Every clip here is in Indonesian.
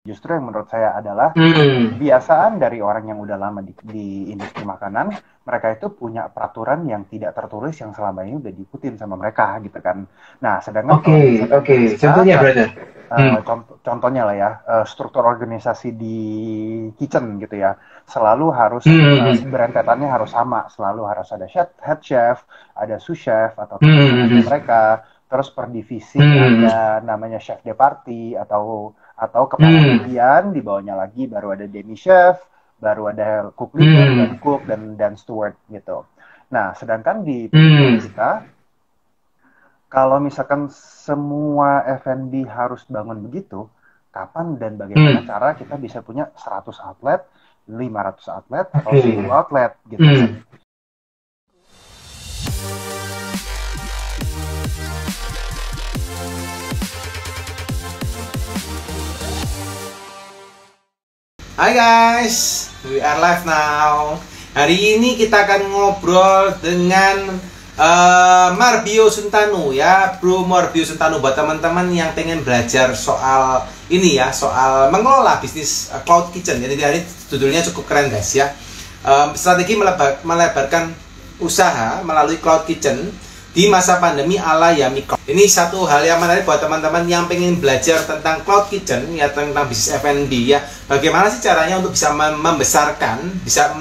Justru yang menurut saya adalah kebiasaan dari orang yang udah lama di industri makanan, mereka itu punya peraturan yang tidak tertulis yang selama ini udah diikutin sama mereka gitu kan. Nah, sedangkan kalau misalkan kita, Contohnya, brother. contohnya lah ya, struktur organisasi di kitchen gitu ya, selalu harus berentetannya harus sama, selalu harus ada head chef, ada sous chef atau teman-teman mereka, terus per divisi ada namanya chef de partie atau kepala bagian, di bawahnya lagi baru ada demi chef, baru ada cook leader dan cook dan steward gitu. Nah, sedangkan di kita, kalau misalkan semua F&B harus bangun begitu, kapan dan bagaimana cara kita bisa punya 100 outlet, 500 outlet, atau 1000 outlet gitu. Hai guys, we are live now. Hari ini kita akan ngobrol dengan Marbio Suntanu ya, Bro Marbio Suntanu, buat teman-teman yang pengen belajar soal ini ya, soal mengelola bisnis cloud kitchen. Jadi hari judulnya cukup keren guys ya. Strategi melebarkan usaha melalui cloud kitchen di masa pandemi ala Yummy Cloud. Ini satu hal yang menarik buat teman-teman yang pengen belajar tentang cloud kitchen ya, tentang bisnis F&B ya. Bagaimana sih caranya untuk bisa membesarkan, bisa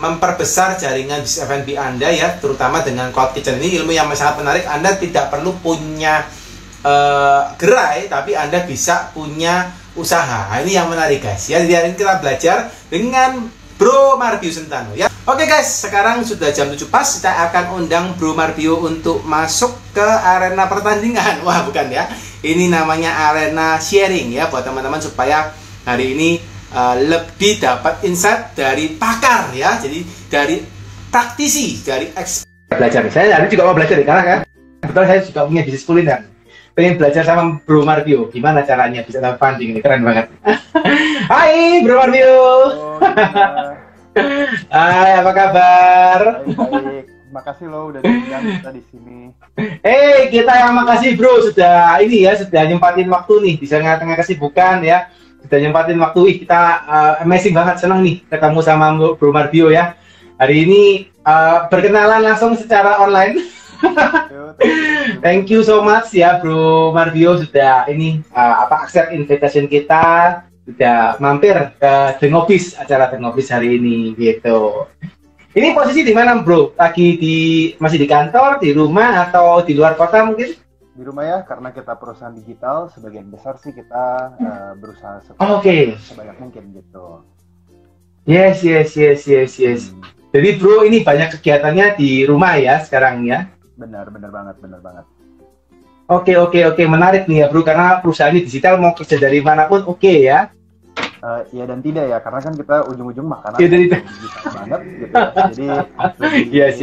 memperbesar jaringan bisnis F&B Anda ya, terutama dengan cloud kitchen. Ini ilmu yang sangat menarik. Anda tidak perlu punya gerai, tapi Anda bisa punya usaha. Ini yang menarik guys ya. Jadi hari ini kita belajar dengan Bro Marbio Suntanu ya. Oke guys, sekarang sudah jam 7 pas. Kita akan undang Bro Marbio untuk masuk ke arena pertandingan. Wah, bukan ya. Ini namanya arena sharing ya, buat teman-teman supaya hari ini lebih dapat insight dari pakar ya. Jadi dari praktisi, dari expert. Belajar. Saya hari juga mau belajar karena kan betul saya juga punya bisnis kuliner. Pengen belajar sama Bro Marbio, gimana caranya bisa dapat funding, ini keren banget. Hai Bro Marbio. Hai, apa kabar? Baik. Makasih lo udah diundang kita di sini. Kita yang makasih Bro, sudah ini ya, sudah nyempatin waktu nih di tengah-tengah kesibukan ya. Sudah nyempatin waktu, kita amazing banget, senang nih ketemu sama Bro Marbio ya. Hari ini berkenalan langsung secara online. Thank you so much ya Bro Marbio, sudah ini accept invitation kita, sudah mampir ke The Ngobis, acara The Ngobis hari ini gitu. Ini posisi di mana Bro? Lagi masih di kantor, di rumah, atau di luar kota mungkin? Di rumah ya, karena kita perusahaan digital, sebagian besar sih kita berusaha sebanyak mungkin gitu. Yes. Jadi Bro, ini banyak kegiatannya di rumah ya sekarang ya? Benar banget. Oke, menarik nih ya Bro, karena perusahaan ini digital, mau kerja dari manapun ya. Iya dan tidak ya, karena kan kita ujung-ujung makanan digital banget gitu ya. Jadi yes.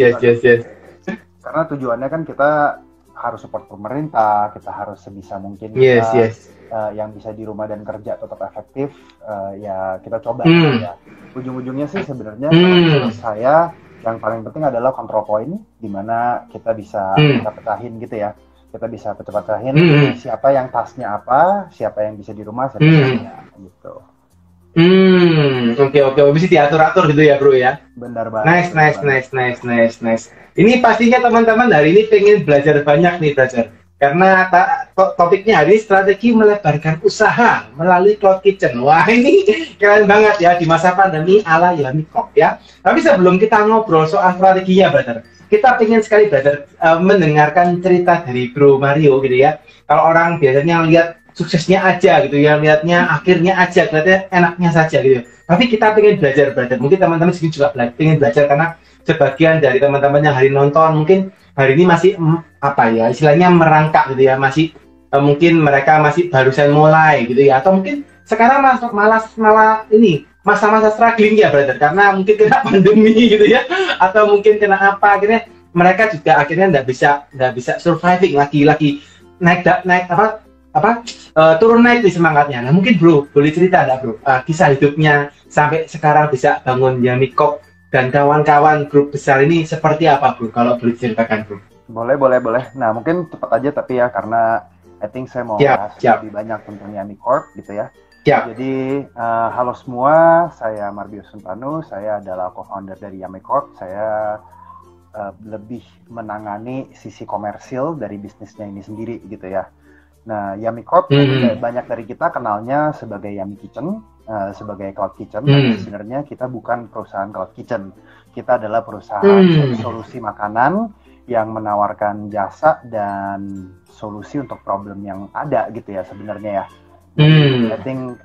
Karena tujuannya kan kita harus support pemerintah, kita harus sebisa mungkin yang bisa di rumah dan kerja tetap efektif, ya kita coba ya. Ujung-ujungnya sih sebenarnya menurut saya yang paling penting adalah control point, di mana kita bisa pecahin gitu ya. Kita bisa pecahin siapa yang tasnya apa, siapa yang bisa di rumah, siapa yang gitu. Oke, bisa diatur-atur gitu ya Bro ya. Benar banget. Nice. Ini pastinya teman-teman hari ini pengen belajar banyak nih belajar. Karena topiknya hari ini strategi melebarkan usaha melalui cloud kitchen. Wah, ini keren banget ya di masa pandemi ala Yummy Cloud ya. Tapi sebelum kita ngobrol soal strateginya brother, kita pengen sekali brother mendengarkan cerita dari Bro Mario gitu ya. Kalau orang biasanya lihat suksesnya aja gitu ya, lihatnya akhirnya aja, lihatnya enaknya saja gitu. Tapi kita pengen belajar brother. Mungkin teman-teman sini juga pengen belajar, karena sebagian dari teman-teman yang hari nonton mungkin hari ini masih istilahnya merangkak gitu ya, masih mungkin mereka masih barusan mulai gitu ya, atau mungkin sekarang malah ini masa-masa struggling ya brother, karena mungkin kena pandemi gitu ya, atau mungkin kena apa, akhirnya mereka juga akhirnya nggak bisa surviving lagi turun naik di semangatnya. Nah mungkin Bro boleh cerita nggak Bro kisah hidupnya sampai sekarang bisa bangun Yummy Cloud dan kawan-kawan grup besar ini seperti apa Bro, kalau boleh ceritakan Bro? Boleh. Nah mungkin cepat aja tapi ya, karena I think saya mau Siap, bahas siap. lebih banyak tentang Yami Corp gitu ya. Siap. Jadi halo semua, saya Marbius Suntanu, saya adalah co-founder dari Yami Corp. Saya lebih menangani sisi komersil dari bisnisnya ini sendiri gitu ya. Nah, Yami Corp banyak dari kita kenalnya sebagai Yami Kitchen, sebagai cloud kitchen, tapi sebenarnya kita bukan perusahaan cloud kitchen. Kita adalah perusahaan solusi makanan yang menawarkan jasa dan solusi untuk problem yang ada gitu ya sebenarnya ya. I think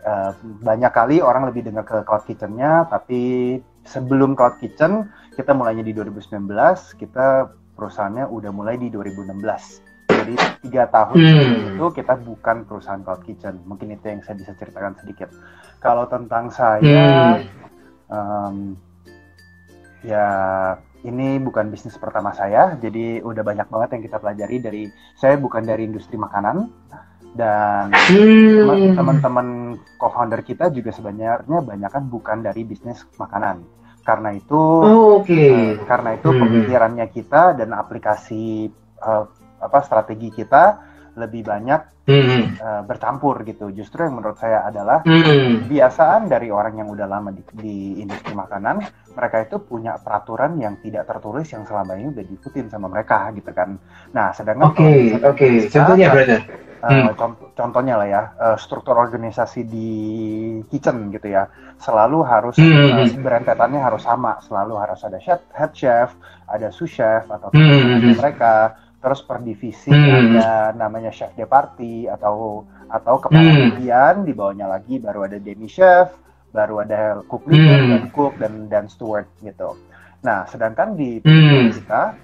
banyak kali orang lebih dengar ke cloud kitchen-nya, tapi sebelum cloud kitchen kita mulainya di 2019, kita perusahaannya udah mulai di 2016. Jadi 3 tahun itu kita bukan perusahaan cloud kitchen. Mungkin itu yang saya bisa ceritakan sedikit. Kalau tentang saya, ya ini bukan bisnis pertama saya. Jadi udah banyak banget yang kita pelajari dari. Saya bukan dari industri makanan dan teman-teman co-founder kita juga sebenarnya banyak kan bukan dari bisnis makanan. Karena itu, pemikirannya kita dan aplikasi strategi kita lebih banyak bercampur gitu. Justru yang menurut saya adalah kebiasaan dari orang yang udah lama di industri makanan, mereka itu punya peraturan yang tidak tertulis yang selama ini udah diikutin sama mereka gitu kan. Nah, sedangkan contohnya brother. Contohnya lah ya, struktur organisasi di kitchen gitu ya, selalu harus berentetannya harus sama, selalu harus ada head chef, ada sous chef atau mereka. Terus per divisi ada namanya chef de partie atau kepala bagian, di bawahnya lagi baru ada demi chef, baru ada cook leader dan cook dan steward gitu. Nah, sedangkan di kita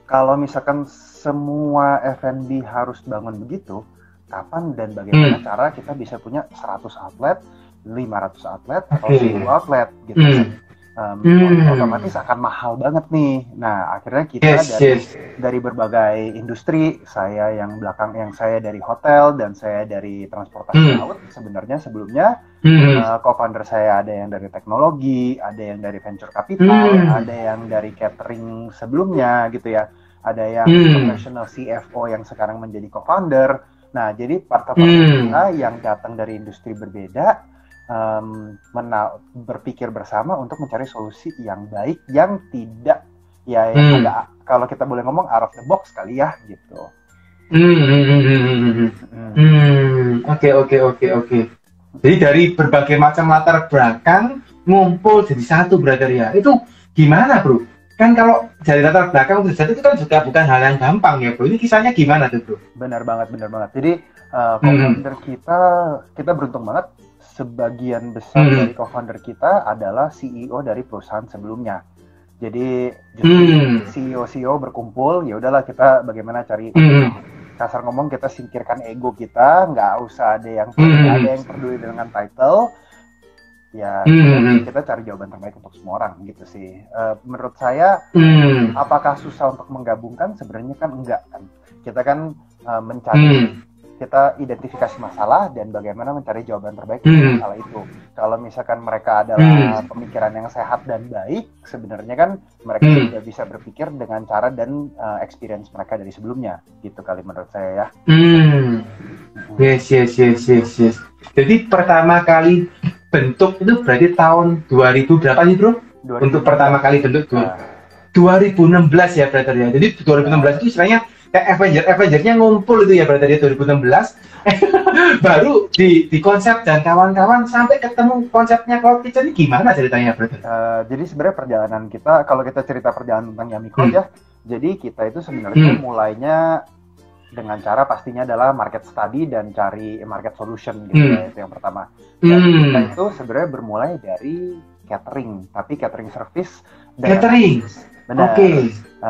kalau misalkan semua F&B harus bangun begitu, kapan dan bagaimana cara kita bisa punya 100 outlet, 500 outlet atau 1000 outlet gitu. Otomatis akan mahal banget nih. Nah, akhirnya kita dari berbagai industri, saya dari hotel dan saya dari transportasi laut. Sebenarnya sebelumnya co-founder saya ada yang dari teknologi, ada yang dari venture capital, ada yang dari catering sebelumnya gitu ya. Ada yang professional CFO yang sekarang menjadi co-founder. Nah, jadi partner-partner kita yang datang dari industri berbeda berpikir bersama untuk mencari solusi yang baik, yang tidak yang ada, kalau kita boleh ngomong out of the box kali ya gitu. Oke. Jadi dari berbagai macam latar belakang ngumpul jadi satu brother ya. Itu gimana bro? Kan kalau dari latar belakang itu kan juga bukan hal yang gampang ya bro. Ini kisahnya gimana tuh bro? Benar banget. Jadi co-founder kita beruntung banget. Sebagian besar dari co-founder kita adalah CEO dari perusahaan sebelumnya. Jadi CEO berkumpul, ya udahlah kita bagaimana cari kasar ngomong, kita singkirkan ego kita, nggak usah ada yang peduli dengan title. Ya kita cari jawaban terbaik untuk semua orang gitu sih. Menurut saya apakah susah untuk menggabungkan? Sebenarnya kan enggak kan. Kita kan mencari, kita identifikasi masalah dan bagaimana mencari jawaban terbaik untuk masalah itu. Kalau misalkan mereka adalah pemikiran yang sehat dan baik, sebenarnya kan mereka sudah bisa berpikir dengan cara dan experience mereka dari sebelumnya, gitu kali menurut saya ya. Yes. Jadi pertama kali bentuk itu berarti tahun 2000 berapa nih bro? 2000. Untuk pertama kali bentuk 2016 ya brother ya. Jadi 2016 itu istilahnya kayak Avenger-nya ngumpul itu ya brother ya 2016 baru di konsep dan kawan-kawan sampai ketemu konsepnya cloud kitchen ini gimana ceritanya brother? Jadi sebenarnya perjalanan kita, kalau kita cerita perjalanan tentang Yami Corp ya, jadi kita itu sebenarnya mulainya dengan cara pastinya adalah market study dan cari market solution gitu ya, itu yang pertama. Dan kita itu sebenarnya bermulai dari catering, tapi catering service dan benar.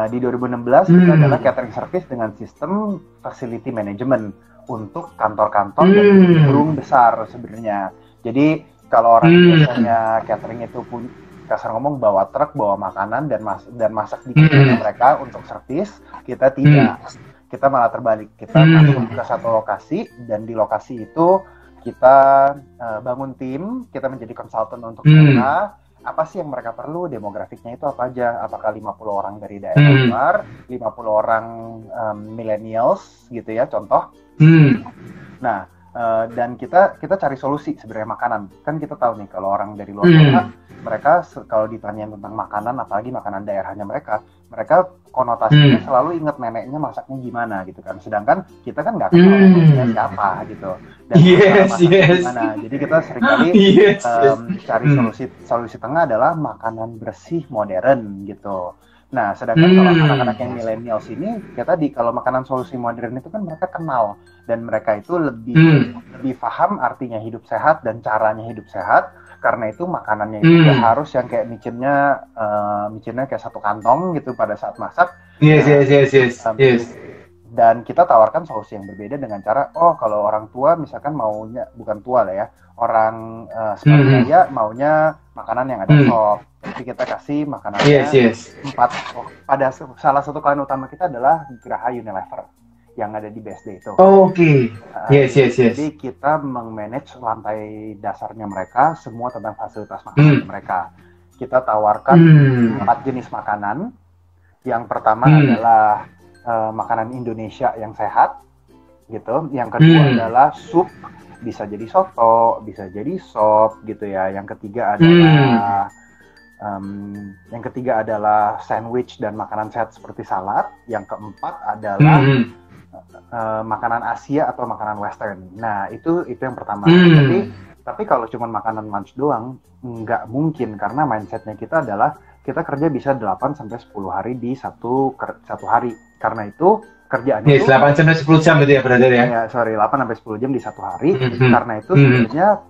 Di 2016 kita adalah catering service dengan sistem facility management untuk kantor-kantor dan gedung besar sebenarnya. Jadi kalau orang biasanya catering itu pun kasar ngomong bawa truk, bawa makanan dan masak di kitchen mereka untuk servis, kita tidak. Kita malah terbalik. Kita masuk ke satu lokasi dan di lokasi itu kita bangun tim, kita menjadi konsultan untuk mereka. apa sih yang mereka perlu, demografiknya itu apa aja, apakah 50 orang dari daerah luar, 50 orang millennials gitu ya, contoh. Nah, dan kita cari solusi sebenarnya makanan. Kan kita tahu nih kalau orang dari luar kota, mereka kalau ditanya tentang makanan, apalagi makanan daerahnya mereka konotasinya selalu ingat neneknya masaknya gimana gitu kan. Sedangkan kita kan nggak kenal neneknya siapa gitu. Dan gimana. Jadi kita seringkali cari solusi tengah adalah makanan bersih modern gitu. Nah, sedangkan kalau anak-anak yang millennials ini, kalau makanan solusi modern itu kan mereka kenal dan mereka itu lebih paham artinya hidup sehat dan caranya hidup sehat. Karena itu makanannya itu harus yang kayak micinnya kayak satu kantong gitu pada saat masak. Yes. Dan kita tawarkan solusi yang berbeda dengan cara, kalau orang tua misalkan maunya, bukan tua lah ya, orang Skandinavia maunya makanan yang ada sop. Jadi kita kasih makanannya pada salah satu klien utama kita adalah Geraha Unilever yang ada di BSD itu. Yes. Jadi kita meng-manage lantai dasarnya mereka, semua tentang fasilitas makanan mereka. Kita tawarkan 4 jenis makanan. Yang pertama adalah makanan Indonesia yang sehat, gitu. Yang kedua adalah sup, bisa jadi soto, bisa jadi sop, gitu ya. Yang ketiga adalah sandwich dan makanan sehat seperti salad. Yang keempat adalah makanan Asia atau makanan Western. Nah, itu yang pertama. Tapi kalau cuma makanan lunch doang, nggak mungkin karena mindsetnya kita adalah kita kerja bisa 8-10 hari di satu hari. Karena itu kerjaan itu 8-10 jam gitu ya, brother ya? 8-10 jam di satu hari. Karena itu sebenarnya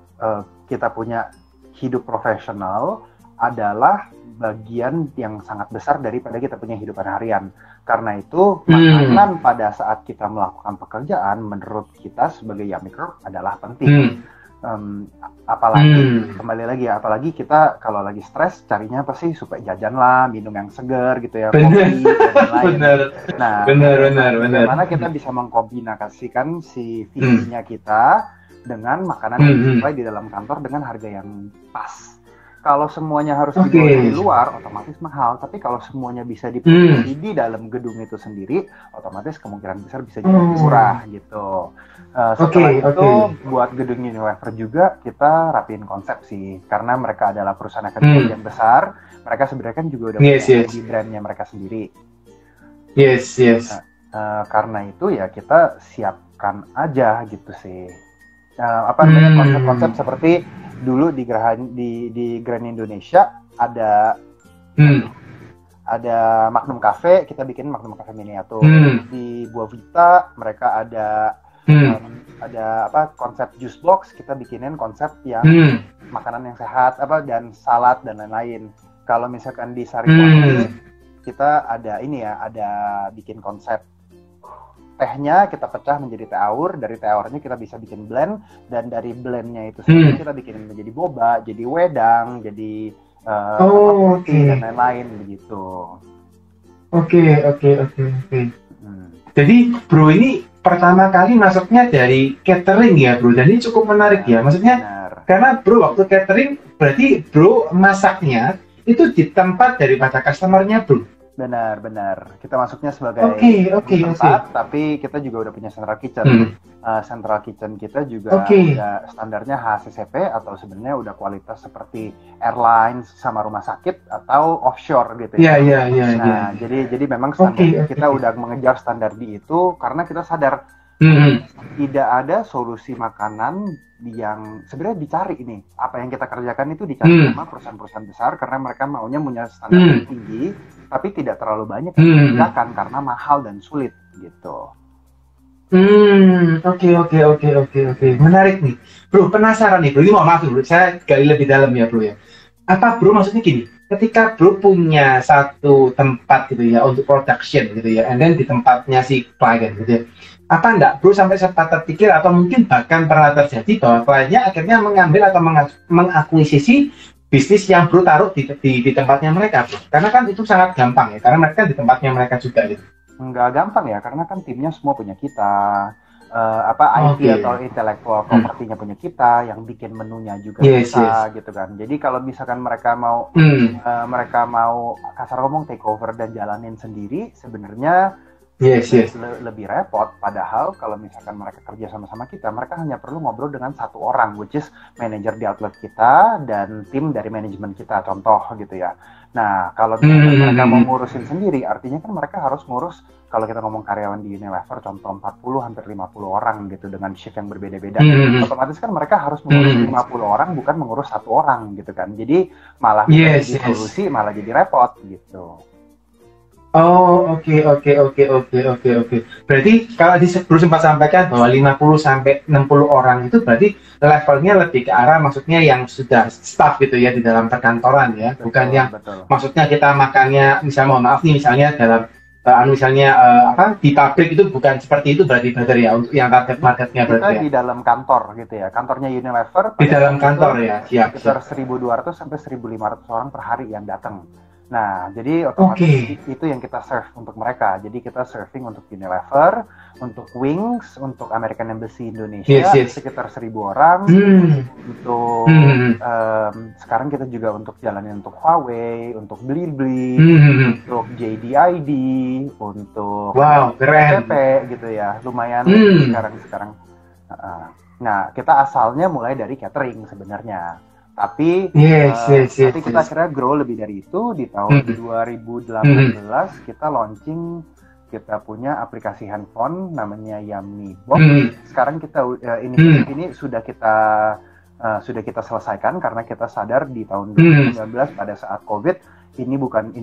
kita punya hidup profesional adalah bagian yang sangat besar daripada kita punya hidupan harian. Karena itu makanan pada saat kita melakukan pekerjaan menurut kita sebagai Yummy Group adalah penting. Apalagi kita kalau lagi stres carinya apa sih, supaya jajan lah, minum yang segar gitu ya, kopi dan lain-lain. Benar. Bagaimana kita bisa mengkombinasikan si visinya kita dengan makanan yang sesuai di dalam kantor dengan harga yang pas. Kalau semuanya harus dibawa dari luar, otomatis mahal. Tapi kalau semuanya bisa diproduksi di dalam gedung itu sendiri, otomatis kemungkinan besar bisa jadi murah gitu. Setelah itu, buat gedung Unilever juga kita rapiin konsep sih. Karena mereka adalah perusahaan akademik yang besar, mereka sebenarnya kan juga udah punya di brandnya mereka sendiri. Karena itu ya kita siapkan aja gitu sih. Konsep-konsep seperti dulu di Grand Indonesia ada Magnum Cafe, kita bikin Magnum Cafe miniatur. Di Buah Vita mereka ada konsep juice box, kita bikinin konsep yang makanan yang sehat dan salad dan lain-lain. Kalau misalkan di Sariwangi kita ada bikin konsep tehnya kita pecah menjadi teh aur, dari teh aurnya kita bisa bikin blend, dan dari blendnya itu sendiri kita bikin menjadi boba, jadi wedang, jadi dan lain-lain begitu. Oke. Jadi bro ini pertama kali masuknya dari catering ya bro, dan ini cukup menarik ya, maksudnya karena bro waktu catering berarti bro masaknya itu di tempat daripada customernya bro. Benar. Kita masuknya sebagai tempat, tapi kita juga udah punya central kitchen. Central kitchen kita juga udah standarnya HACCP atau sebenarnya udah kualitas seperti airlines sama rumah sakit atau offshore gitu ya. Nah, jadi memang standar kita udah mengejar standar di itu karena kita sadar tidak ada solusi makanan yang sebenarnya dicari ini. Apa yang kita kerjakan itu dicari sama perusahaan-perusahaan besar karena mereka maunya punya standar yang tinggi, tapi tidak terlalu banyak yang dikerjakan karena mahal dan sulit gitu. Oke. Menarik nih. Bro, penasaran nih bro. Ini mohon maaf bro, saya gali lebih dalam ya bro ya. Apa bro maksudnya gini, ketika bro punya satu tempat gitu ya untuk production gitu ya, and then di tempatnya si klien gitu ya, apa enggak bro sampai sempat terpikir atau mungkin bahkan pernah terjadi bahwa kliennya akhirnya mengambil atau mengakuisisi bisnis yang bro taruh di tempatnya mereka bro? Karena kan itu sangat gampang ya, karena mereka di tempatnya mereka juga gitu. Nggak gampang ya, karena kan timnya semua punya kita. IP atau intellectual property-nya punya kita, yang bikin menunya juga kita, gitu kan. Jadi kalau misalkan mereka mau kasar ngomong take over dan jalanin sendiri, sebenarnya lebih repot. Padahal kalau misalkan mereka kerja sama-sama kita, mereka hanya perlu ngobrol dengan satu orang, which is manajer di outlet kita dan tim dari manajemen kita, contoh gitu ya. Nah, kalau mereka mau ngurusin sendiri, artinya kan mereka harus ngurus. Kalau kita ngomong karyawan di Unilever, contoh 40 hampir 50 orang gitu dengan shift yang berbeda-beda. Otomatis kan mereka harus mengurus 50 orang, bukan mengurus satu orang gitu kan. Jadi malah jadi solusi, malah jadi repot gitu. Oh, oke. Berarti kalau perlu sempat sampaikan bahwa 50 sampai 60 orang itu berarti levelnya lebih ke arah maksudnya yang sudah staff gitu ya di dalam perkantoran ya, bukan yang maksudnya kita makannya misalnya mohon maaf nih misalnya dalam di pabrik itu bukan seperti itu berarti ya untuk yang target marketnya berarti kita di dalam kantor gitu ya, kantornya Unilever di dalam kantor ya, sekitar 1.200 sampai 1.500 orang per hari yang datang. Nah, jadi otomatis itu yang kita serve untuk mereka. Jadi kita serving untuk Unilever, untuk Wings, untuk American Embassy Indonesia sekitar 1.000 orang. Untuk sekarang kita juga untuk jalanin untuk Huawei, untuk Blibli, untuk JDID, untuk keren gitu ya. Lumayan sekarang. Nah, kita asalnya mulai dari catering sebenarnya. Tapi tapi kita akhirnya grow lebih dari itu. Di tahun 2018 kita launching, kita punya aplikasi handphone namanya Yummy Box. Sekarang kita ini sudah kita selesaikan karena kita sadar di tahun 2019 pada saat COVID ini bukan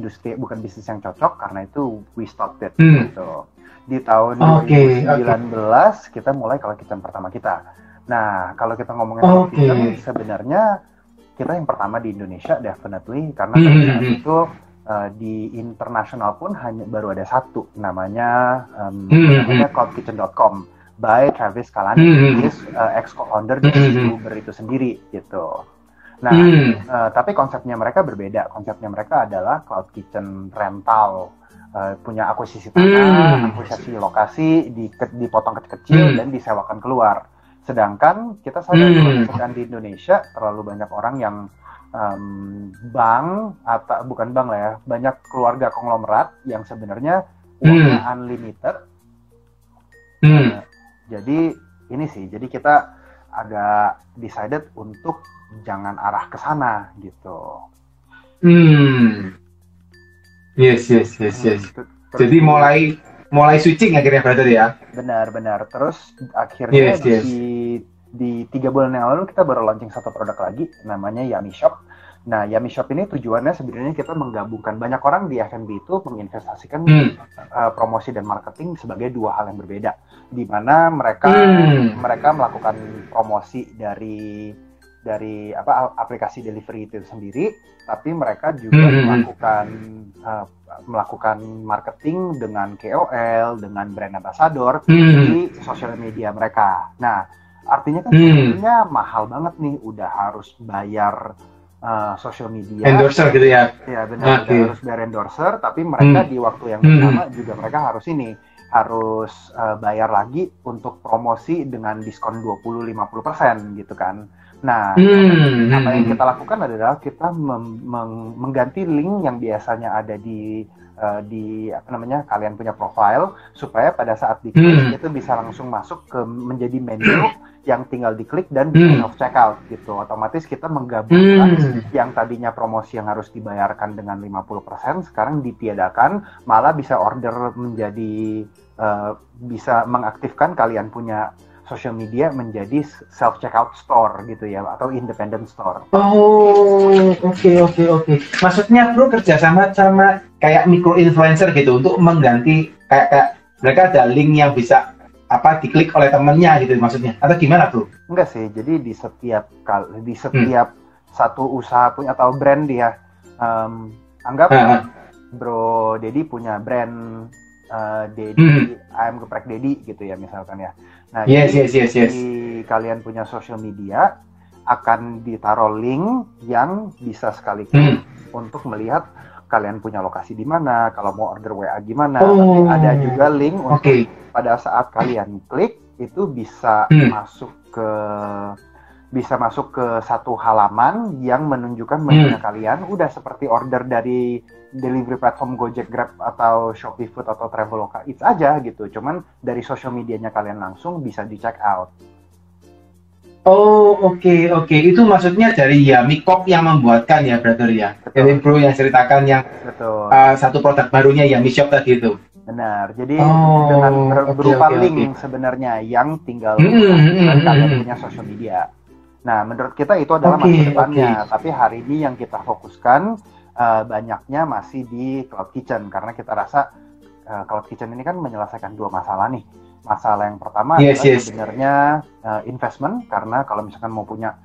bisnis yang cocok, karena itu we stopped it gitu. Di tahun 2019 kita mulai kalau kitchen pertama kita. Nah, kalau kita ngomongin kitchen sebenarnya kita yang pertama di Indonesia definitely, karena pada saat itu di internasional pun baru ada satu namanya cloudkitchen.com by Travis Kalanick, ex-co-founder dari Uber itu sendiri gitu. Nah, tapi konsepnya mereka berbeda. Konsepnya mereka adalah cloud kitchen rental, punya akuisisi tanah, akuisisi lokasi, dipotong kecil-kecil dan disewakan keluar. Sedangkan kita sadar kalau di Indonesia terlalu banyak orang yang bukan bank lah ya, banyak keluarga konglomerat yang sebenarnya uangnya unlimited. Jadi jadi kita agak decided untuk jangan arah ke sana gitu. Yes. Jadi mulai switching akhirnya brother ya. Benar. Terus akhirnya di 3 bulan yang lalu kita baru launching satu produk lagi namanya Yummy Shop. Nah, Yummy Shop ini tujuannya sebenarnya kita menggabungkan, banyak orang di F&B itu menginvestasikan promosi dan marketing sebagai dua hal yang berbeda. Di mana mereka melakukan promosi dari aplikasi delivery itu sendiri, tapi mereka juga melakukan marketing dengan KOL, dengan brand ambassador di sosial media mereka. Nah, artinya kan sebenarnya mahal banget nih, udah harus bayar social media endorser gitu ya. Ya benar, harus bayar endorser, tapi mereka di waktu yang sama juga mereka harus bayar lagi untuk promosi dengan diskon 20-50% gitu kan. Nah, apa yang kita lakukan adalah kita mengganti link yang biasanya ada di kalian punya profile, supaya pada saat diklik itu bisa langsung masuk ke menjadi menu yang tinggal diklik dan bisa self checkout gitu. Otomatis kita menggabungkan yang tadinya promosi yang harus dibayarkan dengan 50% sekarang ditiadakan, malah bisa order menjadi bisa mengaktifkan kalian punya social media menjadi self checkout store gitu ya, atau independent store. Oh, oke. Maksudnya bro kerjasama sama kayak micro influencer gitu untuk mengganti kayak mereka ada link yang bisa diklik oleh temennya gitu maksudnya, atau gimana bro? Enggak sih, jadi di setiap satu usaha punya atau brand dia, anggap bro Dedi punya brand Dedi ayam geprek Dedi gitu ya misalkan ya. Nah, yes. Di kalian punya social media akan ditaruh link yang bisa sekali klik untuk melihat kalian punya lokasi di mana, kalau mau order WA gimana. Tapi ada juga link untuk pada saat kalian klik itu bisa masuk ke satu halaman yang menunjukkan menunya kalian, udah seperti order dari delivery platform Gojek, Grab, atau Shopee Food atau Traveloka Eats aja gitu. Cuman dari social medianya kalian langsung bisa di check out. Oh, oke. Itu maksudnya dari Yummy Cook yang membuatkan ya, brother ya. Jadi bro yang ceritakan yang satu produk barunya Yummy Shop tadi itu. Benar. Jadi dengan berupa link sebenarnya yang tinggal kalian punya social media. Nah, menurut kita itu adalah masa depannya. Tapi hari ini yang kita fokuskan banyaknya masih di Cloud Kitchen, karena kita rasa Cloud Kitchen ini kan menyelesaikan dua masalah nih. Masalah yang pertama adalah sebenarnya investment, karena kalau misalkan mau punya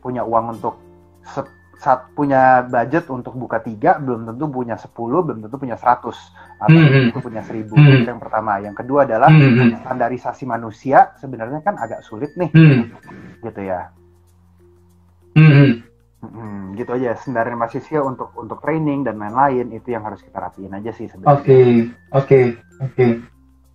uang untuk punya budget untuk buka 3, belum tentu punya 10, belum tentu punya 100, atau belum tentu punya 1000. Itu yang pertama. Yang kedua adalah standarisasi manusia sebenarnya kan agak sulit nih, gitu ya. Gitu aja, standarisasi untuk training dan lain-lain itu yang harus kita rapiin aja sih sebenarnya. Oke.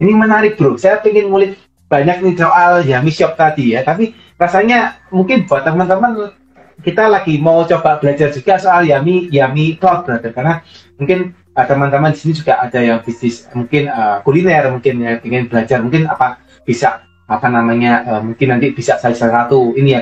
Ini menarik bro, saya pengen ngulik banyak nih soal Yummy Shop tadi ya, tapi rasanya mungkin buat teman-teman kita lagi mau coba belajar juga soal Yummy Cloud, brother, karena mungkin teman-teman di sini juga ada yang bisnis mungkin kuliner, mungkin ya ingin belajar, mungkin mungkin nanti bisa salah satu ini ya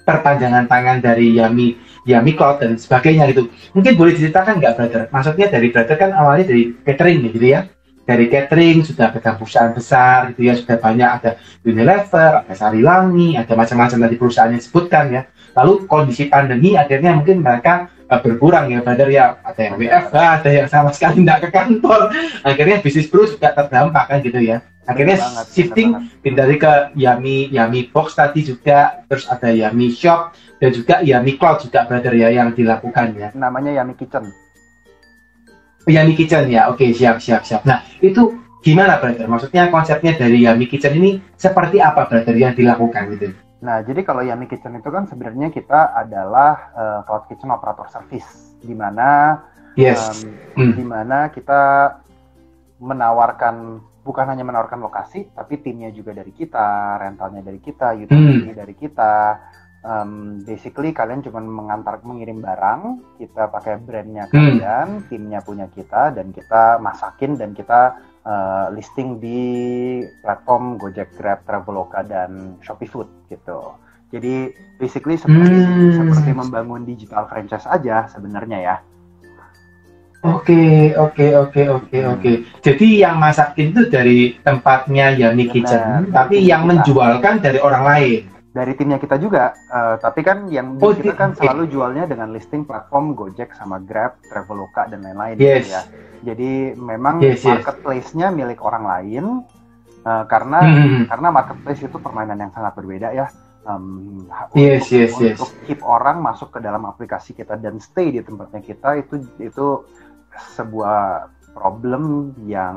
perpanjangan tangan dari Yummy Cloud dan sebagainya gitu. Mungkin boleh diceritakan nggak, brother? Maksudnya dari brother kan awalnya dari catering gitu ya. Dari catering sudah pegang perusahaan besar gitu ya, sudah banyak, ada Unilever, ada Sariwangi, ada macam-macam dari perusahaan yang disebutkan ya. Lalu kondisi pandemi akhirnya mungkin mereka berkurang ya, brother ya, ada yang WFH, ada yang sama sekali tidak ke kantor. Akhirnya bisnis bro juga terdampak kan gitu ya. Akhirnya shifting dari ke Yummy Box tadi juga, terus ada Yummy Shop dan juga Yummy Cloud juga, brother ya, yang dilakukan ya. Namanya Yummy Kitchen. Yummy Kitchen ya, oke, siap. Nah, itu gimana, brother? Maksudnya konsepnya dari Yummy Kitchen ini seperti apa, brother, yang dilakukan gitu? Nah, jadi kalau Yummy Kitchen itu kan sebenarnya kita adalah Cloud Kitchen Operator Service, di mana kita bukan hanya menawarkan lokasi, tapi timnya juga dari kita, rentalnya dari kita, utility dari kita. Basically kalian cuma mengirim barang, kita pakai brandnya kalian, timnya punya kita, dan kita masakin dan kita listing di platform Gojek, Grab, Traveloka, dan Shopee Food gitu. Jadi basically seperti membangun digital franchise aja sebenarnya ya. Oke. Jadi yang masakin itu dari tempatnya Yummy Kitchen, tapi yang menjualkan dari orang lain. Dari timnya kita juga, tapi kan yang kita kan selalu jualnya dengan listing platform Gojek sama Grab, Traveloka, dan lain-lain gitu ya. Jadi memang marketplace-nya milik orang lain, karena marketplace itu permainan yang sangat berbeda ya. Untuk keep orang masuk ke dalam aplikasi kita dan stay di tempatnya kita, itu sebuah problem yang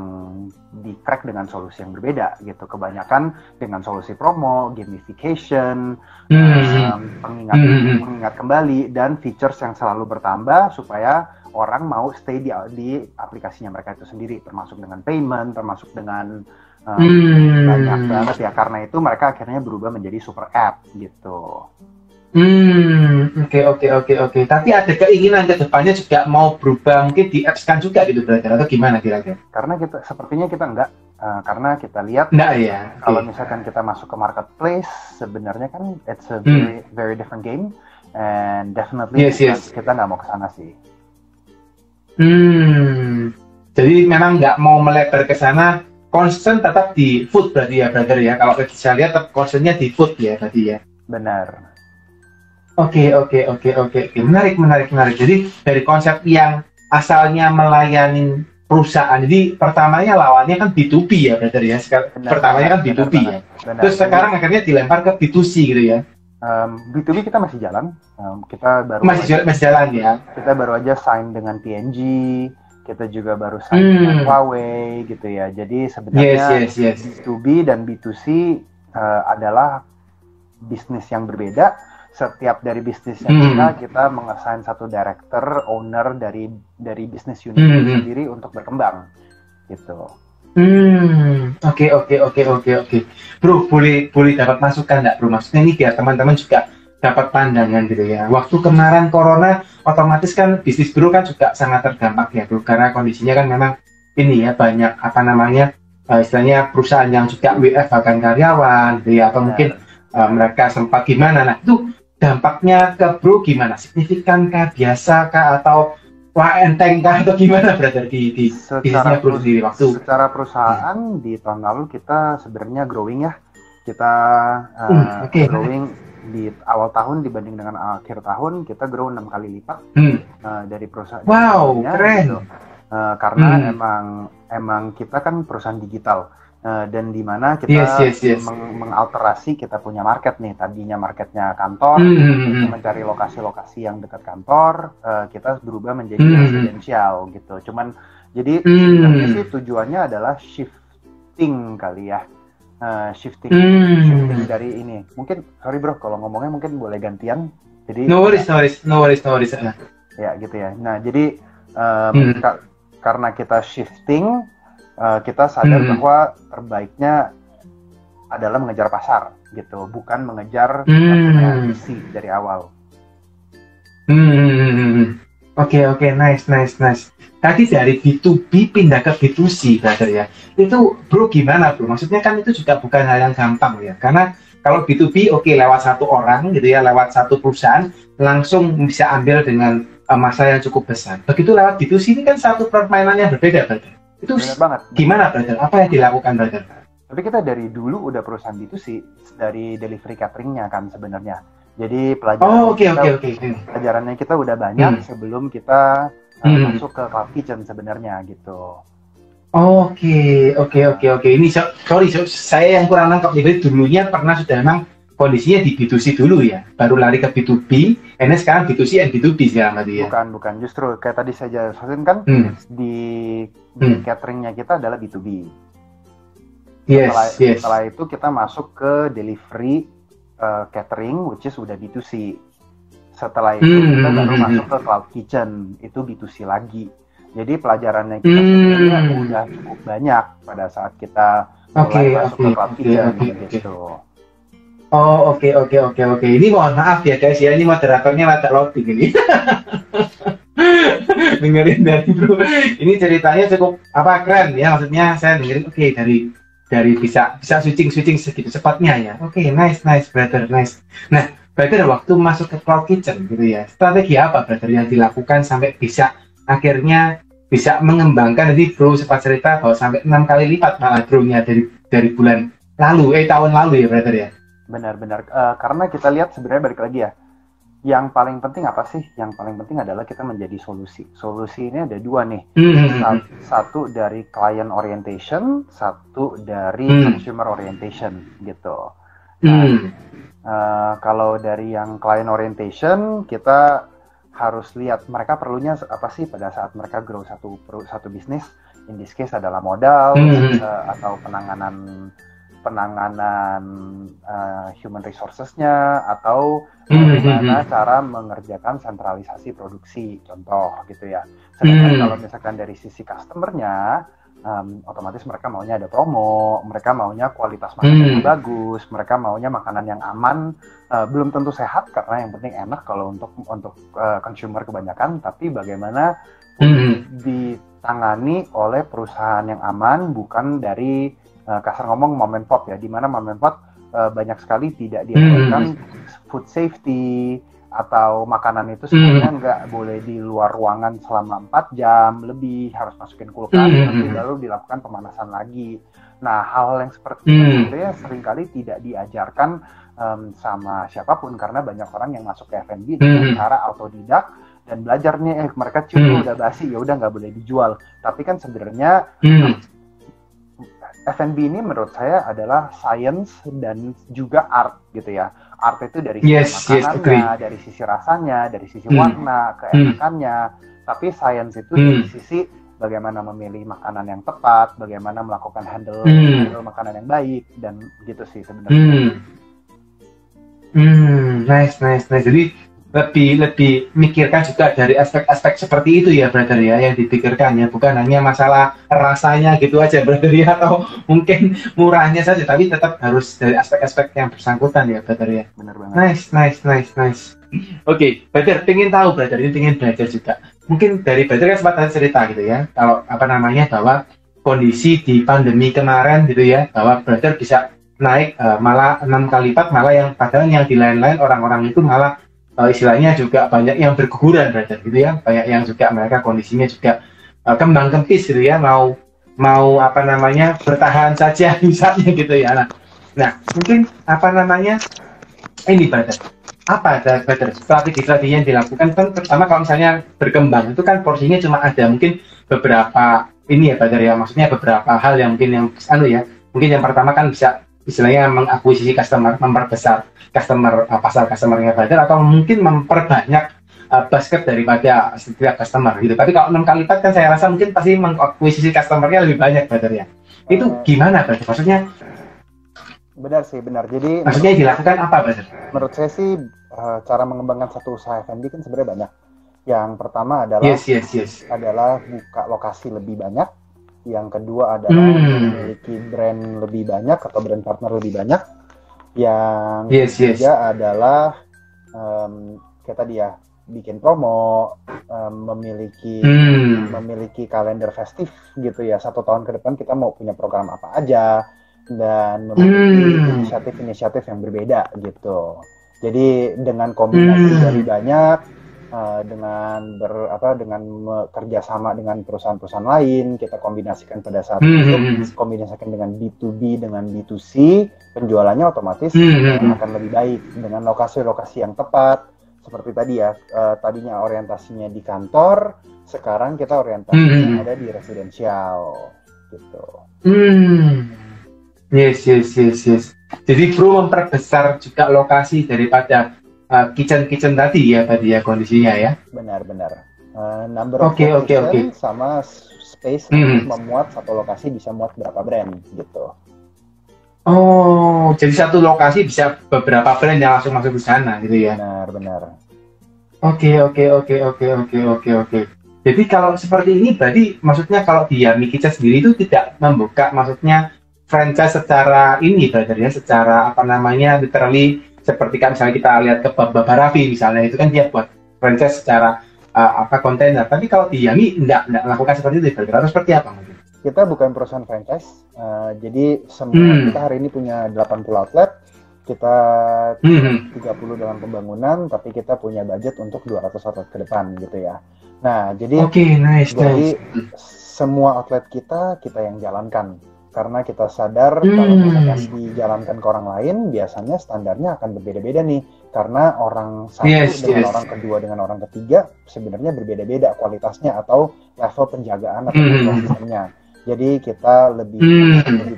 di-crack dengan solusi yang berbeda gitu. Kebanyakan dengan solusi promo, gamification, pengingat kembali, dan features yang selalu bertambah supaya orang mau stay di aplikasinya mereka itu sendiri, termasuk dengan payment, termasuk dengan banyak banget ya. Karena itu mereka akhirnya berubah menjadi super app gitu. Oke. Tapi ada keinginan ke depannya juga mau berubah, mungkin di apps kan juga gitu, brother, atau gimana kira-kira? Karena sepertinya kita enggak, karena kita lihat kalau misalkan kita masuk ke marketplace, sebenarnya kan it's a very different game, and definitely kita nggak mau ke sana sih. Jadi memang nggak mau melebar ke sana, concern tetap di food berarti ya, brother ya. Kalau saya lihat tetap concernnya di food ya berarti ya. Benar. Oke. Menarik. Jadi dari konsep yang asalnya melayani perusahaan, jadi pertamanya lawannya kan B2B ya, brother ya. Pertamanya kan B2B ya. Terus sekarang akhirnya dilempar ke B2C gitu ya. B2B kita masih jalan. Kita baru masih jalan ya. Kita baru aja sign dengan P&G. Kita juga baru sign dengan Huawei gitu ya. Jadi sebenarnya B2B dan B2C adalah bisnis yang berbeda. Setiap dari bisnisnya kita mengassign satu director, owner dari bisnis unit itu sendiri untuk berkembang gitu. Oke. Bro, boleh dapat masukan nggak, bro? Maksudnya ini biar teman-teman juga dapat pandangan gitu ya. Waktu kemarin corona, otomatis kan bisnis bro kan juga sangat terdampak ya, bro. Karena kondisinya kan memang ini ya, banyak apa namanya, istilahnya perusahaan yang juga WFH-kan karyawan, gitu ya, atau mungkin mereka sempat gimana. Nah, itu dampaknya ke bro gimana? Signifikan kah, biasa kah, atau wah enteng kah, atau gimana, brother, di bisnisnya bro sendiri waktu? Secara perusahaan di tahun lalu kita sebenarnya growing ya. Kita growing di awal tahun dibanding dengan akhir tahun, kita grow 6 kali lipat dari perusahaan. Wow, keren. Gitu. Karena emang kita kan perusahaan digital. Dan di mana kita mengalterasi, kita punya market nih, tadinya marketnya kantor, mencari lokasi-lokasi yang dekat kantor, kita berubah menjadi residensial gitu. Cuman jadi sebenarnya sih tujuannya adalah shifting kali ya, shifting dari ini. Mungkin sorry bro kalau ngomongnya mungkin boleh gantian. Jadi no worries. Ya gitu ya. Nah jadi karena kita shifting, kita sadar bahwa terbaiknya adalah mengejar pasar gitu, bukan mengejar visi dari awal. Oke, nice. Tadi dari B2B pindah ke B2C, brother ya. Itu bro gimana bro? Maksudnya kan itu juga bukan hal yang gampang ya. Karena kalau B2B lewat satu orang gitu ya, lewat satu perusahaan langsung bisa ambil dengan masa yang cukup besar. Begitu lewat B2C ini kan satu permainan yang berbeda, brother. Itu banget. Gimana, brother? Apa yang dilakukan, brother? Tapi kita dari dulu udah perusahaan B2C, dari delivery cateringnya kan sebenarnya. Jadi pelajarannya kita udah banyak sebelum kita masuk ke cloud kitchen sebenarnya gitu. Oke. Ini sorry, saya yang kurang nangkap. Jadi dulunya sudah memang kondisinya di B2C dulu ya, baru lari ke B2B, ini sekarang B2C and B2B sekarang tadi ya? Bukan, justru kayak tadi saya jelasin kan, di cateringnya kita adalah B2B. Setelah itu kita masuk ke delivery catering, which is udah B2C. Setelah itu kita baru masuk ke cloud kitchen, itu B2C lagi. Jadi pelajarannya kita sebenarnya udah cukup banyak pada saat kita mulai masuk ke cloud kitchen gitu. Oke. Ini mohon maaf ya guys ya, ini moderatornya rada loading ini. Dengerin dari bro. Ini ceritanya cukup keren ya, maksudnya saya dengerin dari bisa switching segitu cepatnya ya. Nice brother, nice. Nah, brother waktu masuk ke cloud kitchen gitu ya, strategi apa brother yang dilakukan sampai bisa akhirnya bisa mengembangkan? Jadi bro sempat cerita bahwa sampai 6 kali lipat malah bro-nya dari bulan lalu, tahun lalu ya brother ya. Benar, karena kita lihat sebenarnya balik lagi ya, yang paling penting apa sih? Yang paling penting adalah kita menjadi solusi. Solusi ini ada dua nih, satu dari client orientation, satu dari consumer orientation gitu. Kalau dari yang client orientation, kita harus lihat mereka perlunya apa sih pada saat mereka grow satu bisnis. In this case adalah modal atau penanganan human resources-nya, atau bagaimana cara mengerjakan sentralisasi produksi, contoh gitu ya. Sedangkan kalau misalkan dari sisi customer-nya, otomatis mereka maunya ada promo, mereka maunya kualitas makanan yang bagus, mereka maunya makanan yang aman, belum tentu sehat karena yang penting enak kalau untuk consumer kebanyakan, tapi bagaimana ditangani oleh perusahaan yang aman, bukan dari kasar ngomong mom and pop ya, di mana mom and pop banyak sekali tidak diajarkan food safety, atau makanan itu sebenarnya nggak boleh di luar ruangan selama 4 jam lebih, harus masukin kulkas, nanti baru dilakukan pemanasan lagi. Nah, hal yang seperti itu sebenarnya seringkali tidak diajarkan sama siapapun, karena banyak orang yang masuk ke F&B dengan cara autodidak dan belajarnya mereka cium udah basi, ya udah nggak boleh dijual. Tapi kan sebenarnya F&B ini menurut saya adalah science dan juga art gitu ya. Art itu dari sisi makanannya, dari sisi rasanya, dari sisi warna, keenakannya. Tapi science itu dari sisi bagaimana memilih makanan yang tepat, bagaimana melakukan handle makanan yang baik, dan gitu sih sebenarnya. Nice. Jadi lebih mikirkan juga dari aspek-aspek seperti itu ya brother ya, yang dipikirkan ya, bukan hanya masalah rasanya gitu aja brother ya, atau mungkin murahnya saja, tapi tetap harus dari aspek-aspek yang bersangkutan ya brother ya. Benar banget. Nice. Oke, brother pengen tahu brother, ini pengen belajar juga. Mungkin dari brother kan sempat cerita gitu ya, kalau apa namanya, bahwa kondisi di pandemi kemarin gitu ya, bahwa brother bisa naik malah 6 kali lipat, malah yang padahal yang di lain-lain orang-orang itu malah istilahnya juga banyak yang berguguran brother gitu ya, banyak yang juga mereka kondisinya juga kembang kempis gitu ya, mau apa namanya, bertahan saja misalnya gitu ya. Nah mungkin apa namanya ini brother, apa ada brother strategi-strategi yang dilakukan kan, terutama kalau misalnya berkembang itu kan porsinya cuma ada mungkin beberapa ini ya brother ya, maksudnya beberapa hal yang mungkin yang mungkin yang pertama kan bisa istilahnya mengakuisisi customer, memperbesar pasar customernya brother, atau mungkin memperbanyak basket daripada setiap customer gitu. Tapi kalau 6 kali lipat kan saya rasa mungkin pasti mengakuisisi customernya lebih banyak brother ya. Itu gimana brother? Maksudnya benar. Jadi maksudnya dilakukan apa brother? Menurut saya sih cara mengembangkan satu usaha F&B kan sebenarnya banyak. Yang pertama adalah adalah buka lokasi lebih banyak. Yang kedua adalah memiliki brand lebih banyak atau brand partner lebih banyak. Yang ketiga adalah kayak tadi ya, bikin promo, memiliki kalender festif gitu ya. 1 tahun ke depan kita mau punya program apa aja, dan memiliki inisiatif-inisiatif yang berbeda gitu. Jadi dengan kombinasi dari banyak, dengan kerjasama dengan perusahaan-perusahaan lain, kita kombinasikan pada saat itu, kombinasikan dengan B2B, dengan B2C, penjualannya otomatis akan lebih baik dengan lokasi-lokasi yang tepat. Seperti tadi ya, tadinya orientasinya di kantor, sekarang kita orientasinya ada di residensial gitu. Yes. Jadi bro memperbesar juga lokasi daripada kitchen tadi ya kondisinya ya. Benar. Number of kitchen sama space untuk memuat satu lokasi bisa muat berapa brand gitu. Oh, jadi satu lokasi bisa beberapa brand yang langsung masuk ke sana gitu ya. Benar. Oke. Jadi kalau seperti ini berarti maksudnya kalau di Yummy Kitchen sendiri itu tidak membuka maksudnya franchise secara ini brother ya, secara apa namanya literally seperti kan misalnya kita lihat ke Baba Raffi misalnya, itu kan dia buat franchise secara kontainer. Tapi kalau di Yummy enggak lakukan seperti itu brother, atau seperti apa mungkin? Kita bukan perusahaan franchise, jadi semua kita hari ini punya 80 outlet, kita 30 dalam pembangunan, tapi kita punya budget untuk 200 outlet ke depan gitu ya. Nah, jadi semua outlet kita yang jalankan. Karena kita sadar kalau misalkan dijalankan ke orang lain, biasanya standarnya akan berbeda-beda nih. Karena orang satu dengan orang kedua dengan orang ketiga sebenarnya berbeda-beda kualitasnya atau level penjagaan atau prosesnya. Jadi kita lebih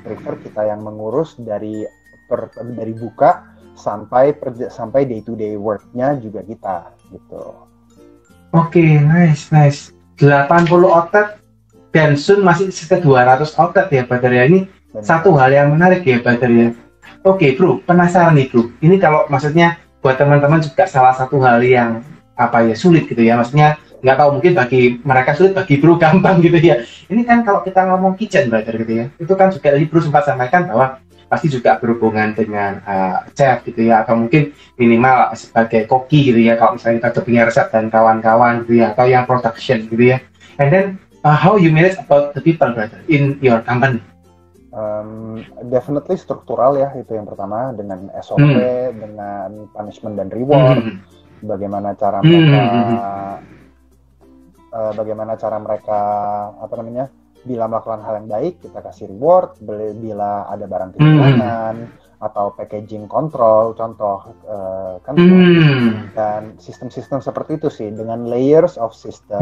prefer kita yang mengurus dari buka sampai day to day work-nya juga kita gitu. Oke, nice. 80 outlet dan soon masih sekitar 200 outlet ya brother ya. Ini satu hal yang menarik ya brother ya. Oke bro, penasaran nih bro, ini kalau maksudnya buat teman-teman juga salah satu hal yang sulit gitu ya, maksudnya nggak tahu mungkin bagi mereka sulit, bagi bro gampang gitu ya. Ini kan kalau kita ngomong kitchen brother gitu ya, itu kan juga tadi bro sempat sampaikan bahwa pasti juga berhubungan dengan chef gitu ya, atau mungkin minimal sebagai koki gitu ya kalau misalnya kita punya resep dan kawan-kawan gitu ya, atau yang production gitu ya. And then how you manage about the people brother in your company? Definitely struktural ya, itu yang pertama, dengan SOP, dengan punishment dan reward, bagaimana cara mereka bila melakukan hal yang baik kita kasih reward, bila ada barang kehilangan atau packaging control contoh dan sistem-sistem seperti itu sih, dengan layers of system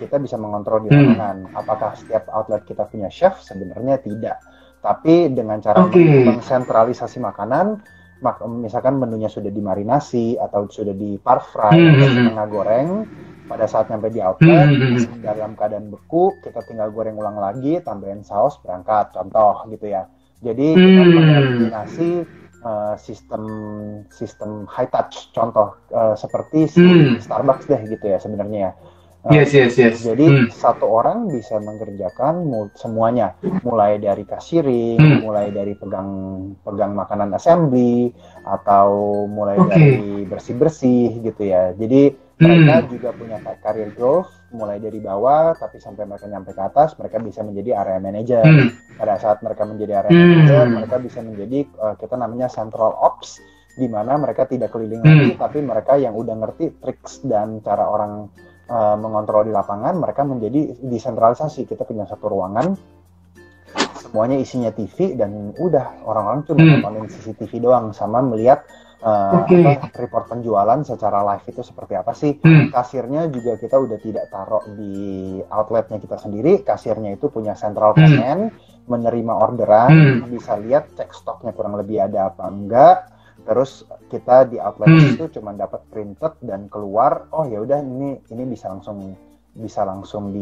kita bisa mengontrol di lapangan. Apakah setiap outlet kita punya chef? Sebenarnya tidak, tapi dengan cara mengsentralisasi makanan, misalkan menunya sudah dimarinasi atau sudah di par fry atau setengah goreng, pada saat nyampe di outlet dalam keadaan beku, kita tinggal goreng ulang lagi, tambahin saus, berangkat contoh gitu ya. Jadi kita mengeliminasi sistem sistem high touch, contoh seperti si Starbucks deh gitu ya sebenarnya ya. Yes. Jadi satu orang bisa mengerjakan semuanya, mulai dari cashiering, mulai dari pegang makanan assembly, atau mulai dari bersih-bersih gitu ya. Jadi mereka juga punya career growth, mulai dari bawah, tapi sampai mereka nyampe ke atas, mereka bisa menjadi area manager. Pada saat mereka menjadi area manager, mereka bisa menjadi kita namanya central ops, di mana mereka tidak keliling lagi, tapi mereka yang udah ngerti tricks dan cara orang mengontrol di lapangan, mereka menjadi desentralisasi. Kita punya satu ruangan, semuanya isinya TV, dan udah orang-orang cuma nontonin CCTV doang, sama melihat report penjualan secara live itu seperti apa sih. Kasirnya juga kita udah tidak taruh di outletnya kita sendiri, kasirnya itu punya central command, menerima orderan, bisa lihat cek stoknya kurang lebih ada apa enggak. Terus kita di outlet itu cuma dapat printed dan keluar, oh ya udah ini bisa langsung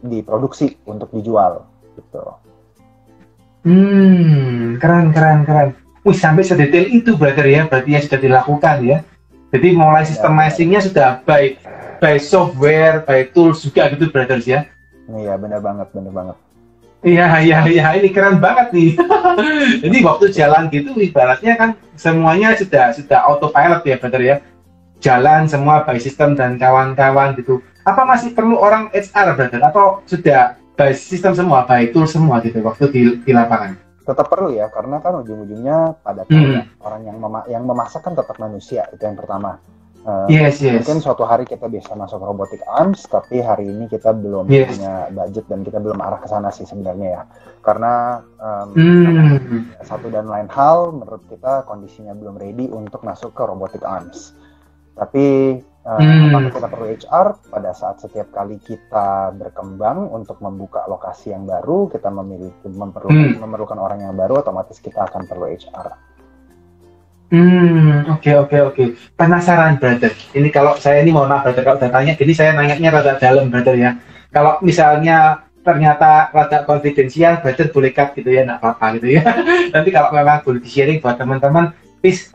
diproduksi untuk dijual gitu. Keren. Wih, sampai sedetail itu brother ya, berarti yang sudah dilakukan ya. Jadi mulai systemizing-nya sudah by software, by tools juga gitu brothers ya. Iya, benar banget. Iya, ini keren banget nih. Jadi waktu jalan gitu ibaratnya kan semuanya sudah autopilot ya brother ya. Jalan semua by system dan kawan-kawan gitu. Apa masih perlu orang HR brother atau sudah by system semua, by tool semua gitu waktu di lapangan? Tetap perlu ya, karena kan ujung-ujungnya pada orang yang memasak kan tetap manusia, itu yang pertama. Yes. Mungkin suatu hari kita bisa masuk robotic arms, tapi hari ini kita belum punya budget dan kita belum arah ke sana sih sebenarnya ya. Karena satu dan lain hal, menurut kita kondisinya belum ready untuk masuk ke robotic arms. Tapi apakah kita perlu HR? Pada saat setiap kali kita berkembang untuk membuka lokasi yang baru, kita memerlukan orang yang baru, otomatis kita akan perlu HR. Oke. Penasaran brother. Ini kalau saya ini mau brother, kalau datanya gini saya nanya rada dalam brother ya. Kalau misalnya ternyata rada konfidensial, brother boleh cut gitu ya, nggak apa-apa gitu ya. Nanti kalau memang boleh di-sharing buat teman-teman, please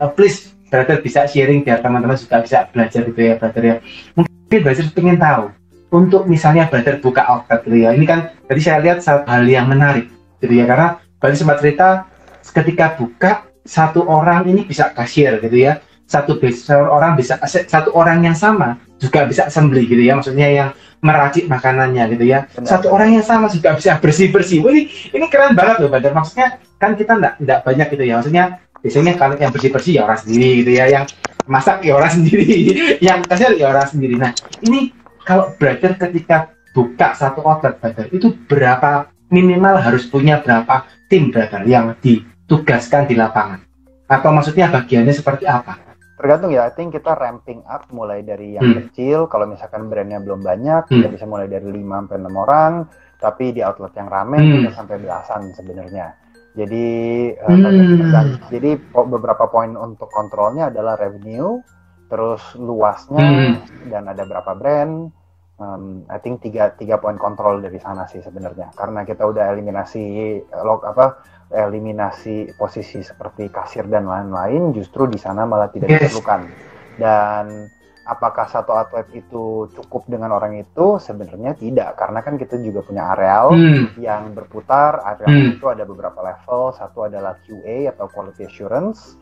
brother bisa sharing biar teman-teman juga bisa belajar gitu ya brother ya. Mungkin brother pengen tahu, untuk misalnya brother buka outlet gitu ya. Ini kan tadi saya lihat satu hal yang menarik gitu ya, karena brother sempat cerita ketika buka satu orang ini bisa kasir gitu ya, satu orang yang sama juga bisa assembly gitu ya, maksudnya yang meracik makanannya gitu ya. Satu orang yang sama juga bisa bersih. Ini keren banget loh brother. Maksudnya kan kita enggak banyak gitu ya, maksudnya biasanya kalau yang bersih ya orang sendiri gitu ya, yang masak ya orang sendiri, yang kasir ya orang sendiri. Nah ini kalau brother ketika buka satu outlet brother, itu berapa minimal harus punya berapa tim brother yang ditugaskan di lapangan, atau maksudnya bagiannya seperti apa? Tergantung ya, I think kita ramping up mulai dari yang kecil. Kalau misalkan brandnya belum banyak, kita bisa mulai dari 5-6 orang, tapi di outlet yang rame bisa sampai belasan sebenarnya. Jadi jadi beberapa poin untuk kontrolnya adalah revenue, terus luasnya, dan ada berapa brand. I think tiga poin kontrol dari sana sih sebenarnya, karena kita udah eliminasi posisi seperti kasir dan lain-lain, justru di sana malah tidak diperlukan. Dan apakah satu outlet itu cukup dengan orang itu? Sebenarnya tidak, karena kan kita juga punya areal yang berputar. Areal itu ada beberapa level. Satu adalah QA atau Quality Assurance.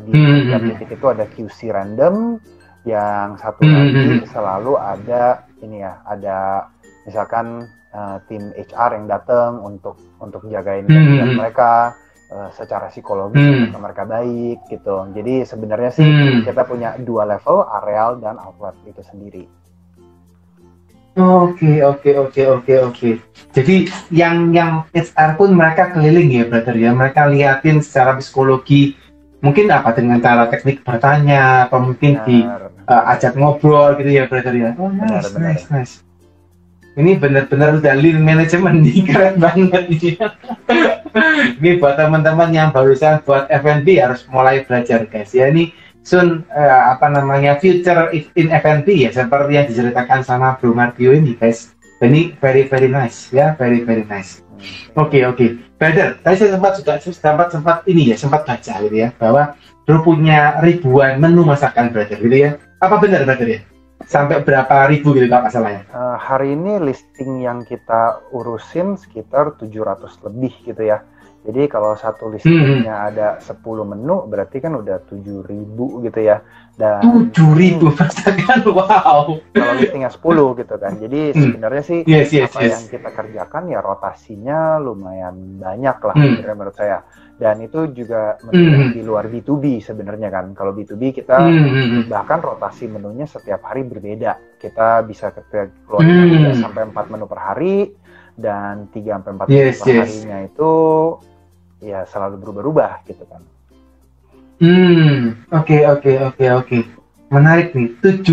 Di tiap titik itu ada QC random. Yang satu lagi selalu ada ada misalkan tim HR yang datang untuk jagain kegiatan mereka secara psikologis, mereka baik gitu. Jadi sebenarnya sih kita punya 2 level, areal dan outlet itu sendiri. Oke. Jadi yang HR pun mereka keliling ya brother ya, mereka liatin secara psikologi, mungkin apa dengan cara teknik bertanya, atau mungkin ajak ngobrol gitu ya brother ya. Nice. Ini benar-benar udah lean management nih, keren banget nih. Ini buat teman-teman yang barusan buat F&B harus mulai belajar guys ya. Ini soon future in F&B ya, seperti yang diceritakan sama Bro Mardio ini guys. Ini very nice ya, very nice. Oke. Brother, tadi saya sempat ini ya, sempat baca gitu ya, bahwa Bro punya ribuan menu masakan, brother, gitu ya. Apa benar, brother ya? Sampai berapa ribu gitu kalau masalahnya? Hari ini listing yang kita urusin sekitar 700 lebih gitu ya. Jadi kalau satu listingnya ada 10 menu, berarti kan udah 7.000 gitu ya. Dan 7.000 masakan, wow. Kalau listingnya 10 gitu kan. Jadi sebenarnya sih yang kita kerjakan ya rotasinya lumayan banyak lah sebenarnya menurut saya. Dan itu juga di luar B2B sebenarnya kan. Kalau B2B kita bahkan rotasi menunya setiap hari berbeda. Kita bisa keluar 3 sampai 4 menu per hari, dan 3 sampai 4 menu per harinya itu ya selalu berubah-ubah gitu kan. Oke. Menarik nih, 7.000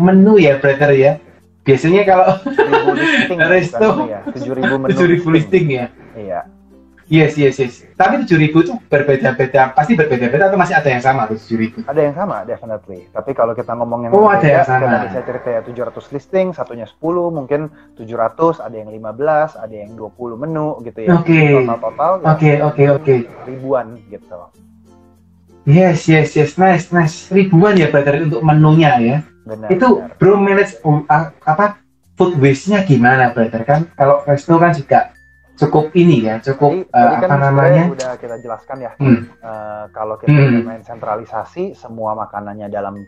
menu ya, brother ya. Biasanya kalau 7.000 listing resto ya, 7.000 menu 7.000 listing ya. Iya. Yes. Tapi 7.000 itu berbeda-beda, pasti berbeda-beda atau masih ada yang sama 7.000? Ada yang sama, definitely. Tapi kalau kita ngomongin ada yang sama. tadi saya cerita ya 700 listing, satunya 10, mungkin 700, ada yang 15, ada yang 20 menu gitu ya. Total. Oke. Ribuan gitu. Yes. Nice. Ribuan ya, brother, untuk menunya ya. Benar. Itu bro manage food waste-nya gimana, brother? Kan kalau resto kan juga cukup ini ya, cukup tadi kan udah kita jelaskan ya. Kalau kita main sentralisasi, semua makanannya dalam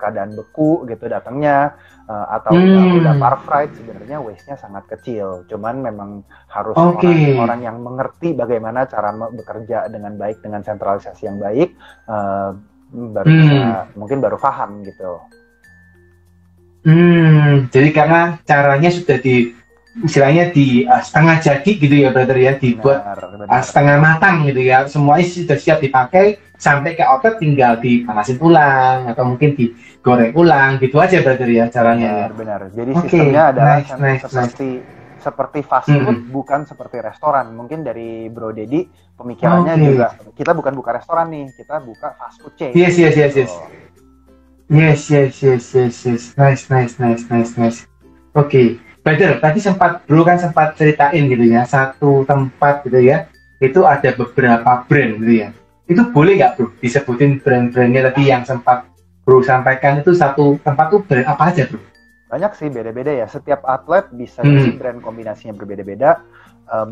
keadaan beku gitu datangnya, atau udah par fried, sebenarnya waste-nya sangat kecil. Cuman memang harus orang yang mengerti bagaimana cara bekerja dengan baik dengan sentralisasi yang baik, mungkin baru paham gitu. Jadi karena caranya sudah istilahnya setengah jadi gitu ya, brother ya, dibuat setengah matang gitu ya, semuanya sudah siap dipakai, sampai ke outlet tinggal dipanasin ulang atau mungkin digoreng ulang gitu aja, brother ya, caranya. Benar. Jadi sistemnya adalah seperti fast food, bukan seperti restoran. Mungkin dari Bro Dedi pemikirannya juga, kita bukan buka restoran nih, kita buka fast food chain. Yes. Nice. Oke. Brother, tadi Bro kan sempat ceritain gitu ya, satu tempat gitu ya, itu ada beberapa brand gitu ya. Itu boleh nggak, Bro, disebutin brand-brandnya tadi yang sempat Bro sampaikan, itu satu tempat tuh brand apa aja, Bro? Banyak sih, beda-beda ya. Setiap outlet bisa jadi brand kombinasinya berbeda-beda.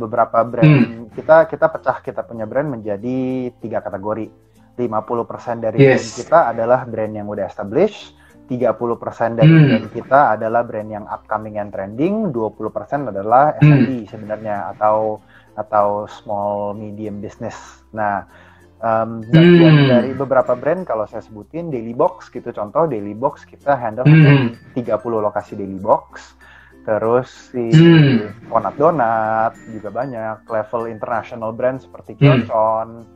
Beberapa brand kita punya brand menjadi 3 kategori. 50% dari brand kita adalah brand yang udah established, 30% dari brand kita adalah brand yang upcoming and trending, 20% adalah SMB sebenarnya, atau small medium business. Nah, dari beberapa brand kalau saya sebutin Daily Box gitu, contoh Daily Box kita handle 30 lokasi Daily Box. Terus Ponat Donat juga banyak, level international brand seperti Kyochon,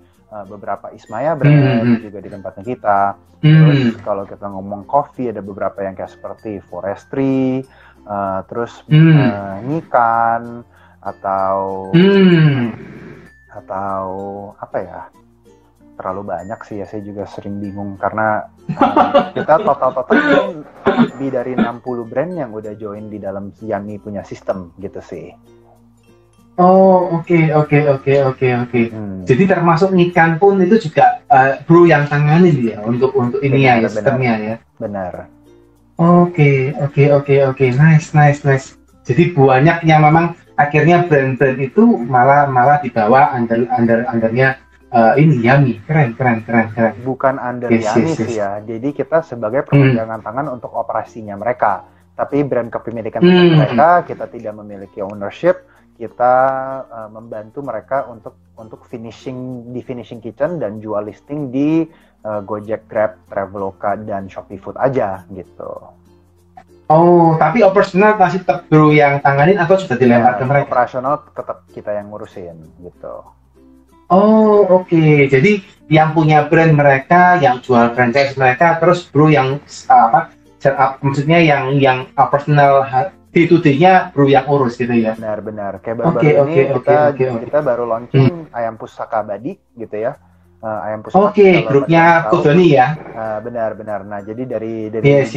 beberapa Ismaya brand juga di tempatnya kita. Terus kalau kita ngomong coffee, ada beberapa yang kayak seperti Forestry, terus Nikan, atau apa ya, terlalu banyak sih ya, saya juga sering bingung karena kita total lebih dari 60 brand yang udah join di dalam Yummy punya sistem gitu sih. Oke. Jadi termasuk Nikan pun itu juga Bro yang tanganin ya untuk ini ya, sistemnya ya. Benar. Oke. Nice. Jadi banyak yang memang akhirnya brand-brand itu malah dibawa undernya ini Yummy. Keren. Bukan under Yummy sih ya. Jadi kita sebagai perpanjangan tangan untuk operasinya mereka. Tapi brand kepemilikan mereka, kita tidak memiliki ownership. Kita membantu mereka untuk finishing kitchen dan jual listing di Gojek, Grab, Traveloka, dan Shopee Food aja gitu. Oh, tapi operasional masih tetap Bro yang tanganin atau sudah dilempar ke mereka? Operasional tetap kita yang ngurusin gitu. Oke. Jadi yang punya brand mereka, yang jual franchise mereka, terus Bro yang maksudnya yang operasional D2D-nya Bro yang urus gitu ya? Benar. Kayak baru-baru ini kita baru launching Ayam Pusaka Abadi gitu ya. Ayam Pusaka. Grupnya Kodoni ya? Benar. Nah, jadi dari Yes.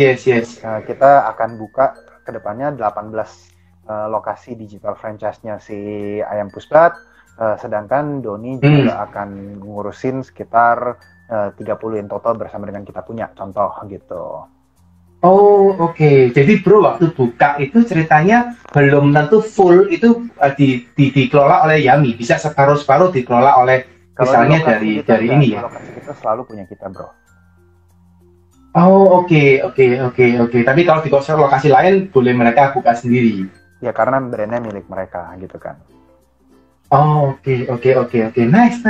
kita akan buka kedepannya 18 lokasi digital franchise-nya si Ayam Pusbat, sedangkan Doni juga akan ngurusin sekitar 30 in total bersama dengan kita punya, contoh gitu. Oh, oke. Jadi bro, waktu buka itu ceritanya belum tentu full itu dikelola oleh Yami. Bisa separuh-separuh dikelola oleh misalnya dari ini ya. Lokasi kita selalu punya kita, bro. Oh, oke. Tapi kalau di lokasi lain boleh mereka buka sendiri. Ya karena brandnya milik mereka gitu kan. Oh, oke. Nice.